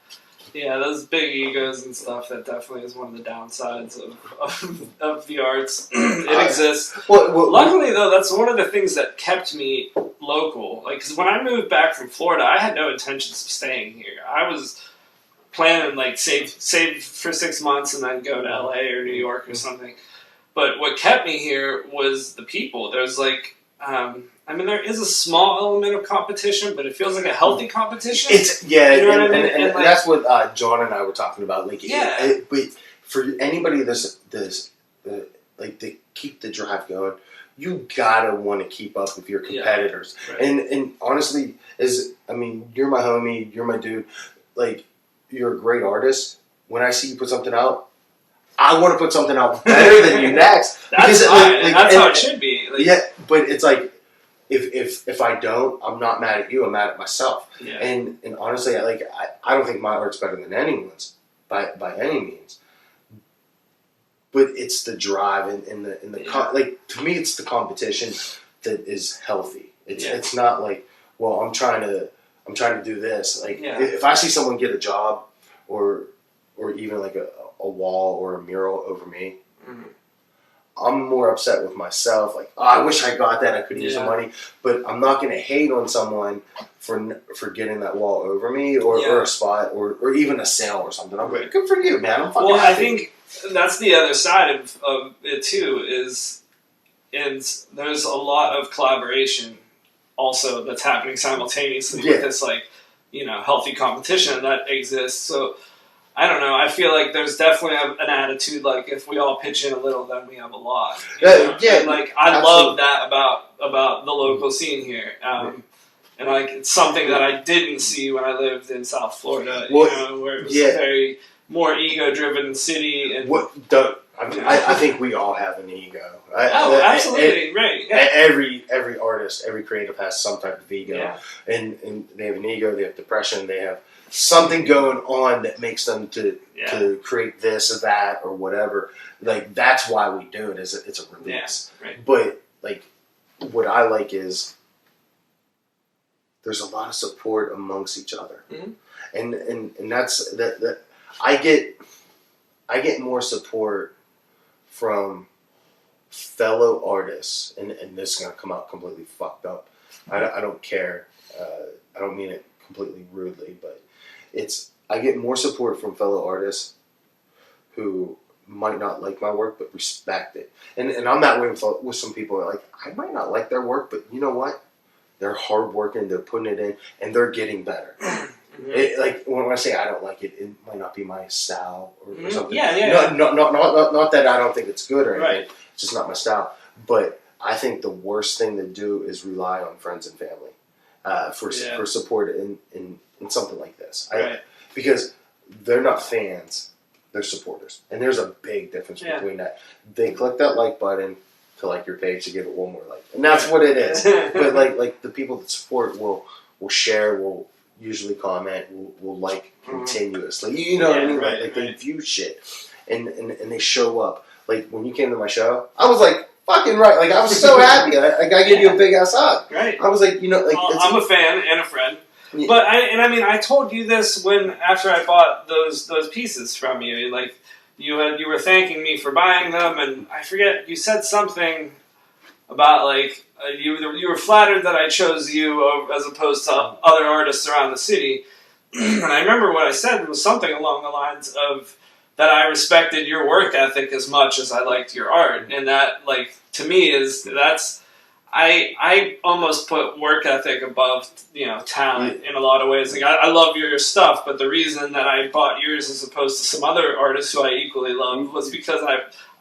Yeah, those big egos and stuff, that definitely is one of the downsides of the arts. It exists. Luckily, though, that's one of the things that kept me local. Like, because when I moved back from Florida, I had no intentions of staying here. I was planning, like, save for 6 months and then go to LA or New York or something. But what kept me here was the people. There's, like... I mean, there is a small element of competition, but it feels like a healthy competition. You know what I mean? And like, that's what John and I were talking about. Like, but for anybody like to keep the drive going, you gotta want to keep up with your competitors. Yeah, right. And honestly, you're my homie, you're my dude. Like, you're a great artist. When I see you put something out, I want to put something out better than you next. That's fine. That's how it should be. Like, but it's like, if I don't, I'm not mad at you. I'm mad at myself. Yeah. And honestly, I don't think my art's better than anyone's by any means. But it's the drive and like, to me, it's the competition that is healthy. It's not like, well, I'm trying to do this. Like, if I see someone get a job or even like a wall or a mural over me. Mm-hmm. I'm more upset with myself. Like, oh, I wish I got that. I could use the money. But I'm not going to hate on someone for getting that wall over me or a spot or even a sale or something. I'm like, good for you, man. I'm fucking happy. I think that's the other side of it, too, is there's a lot of collaboration also that's happening simultaneously with this, like, healthy competition that exists. So I don't know. I feel like there's definitely an attitude like if we all pitch in a little, then we have a lot. Yeah, and, like I absolutely. love that about the local scene here. And like it's something that I didn't see when I lived in South Florida, where it was a very more ego-driven city. And I think we all have an ego. Absolutely, right. Yeah. Every artist, every creative has some type of ego, Yeah. and they have an ego. They have depression. They have something going on that makes them to create this or that or whatever. Like that's why we do it. It's a release. Yeah, right. But like, what I like is there's a lot of support amongst each other, and that's that. I get more support from fellow artists, and this is gonna come out completely fucked up. I don't care. I don't mean it completely rudely, but I get more support from fellow artists who might not like my work but respect it. And I'm that way with some people. Like I might not like their work, but you know what? They're hardworking. They're putting it in, and they're getting better. Like when I say I don't like it, it might not be my style or something. Not that I don't think it's good or anything. Right. It's just not my style. But I think the worst thing to do is rely on friends and family for support in something like this. Because they're not fans, they're supporters, and there's a big difference between that. They click that like button to like your page to give it one more like, and that's what it is. But like the people that support will share, will usually comment, will like continuously. You know what I mean? Like they view shit, and they show up. Like when you came to my show, I was like fucking right. Like I was so happy. I gave you a big ass hug. Right. I was like, I'm a fan and a friend. Yeah. But I told you this after I bought those pieces from you. Like you were thanking me for buying them, and I forget you said something about like you were flattered that I chose you as opposed to other artists around the city. And I remember what I said was something along the lines of that I respected your work ethic as much as I liked your art, and that like to me I almost put work ethic above talent in a lot of ways. Like I love your stuff, but the reason that I bought yours as opposed to some other artists who I equally loved was because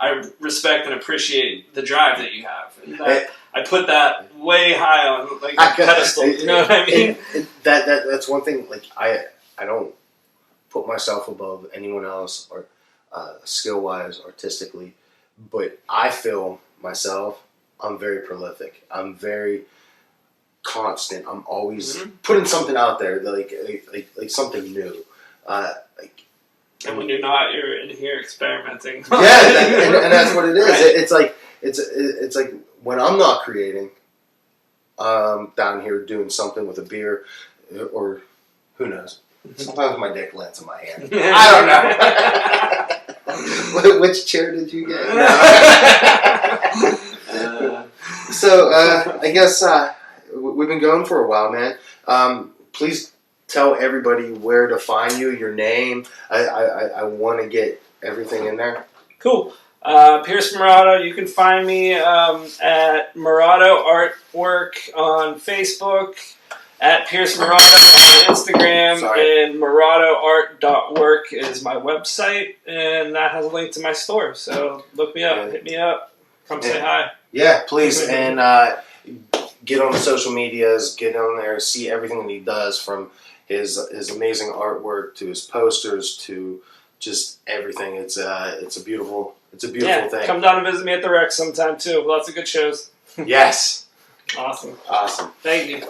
I respect and appreciate the drive that you have. And I put that way high on like a pedestal. You know what I mean? That's one thing. Like I don't put myself above anyone else or skill wise, artistically, but I feel myself. I'm very prolific. I'm very constant. I'm always putting something out there, like something new. And when you're not, you're in here experimenting. And that's what it is. Right. It's like when I'm not creating, down here doing something with a beer, or who knows. Sometimes my dick lands in my hand. I don't know. Which chair did you get? No. So I guess we've been going for a while, man. Please tell everybody where to find you, your name. I want to get everything in there. Cool. Pierce Marratto. You can find me at Marratto Artwork on Facebook, at Pierce Marratto on Instagram, and MarrattoArt.work is my website, and that has a link to my store. So look me up, hit me up, come say hi. Yeah, please, and get on the social medias, get on there, see everything that he does, from his amazing artwork to his posters to just everything. It's a beautiful thing. Come down and visit me at the Rec sometime too. Lots of good shows. Yes. Awesome. Awesome. Thank you.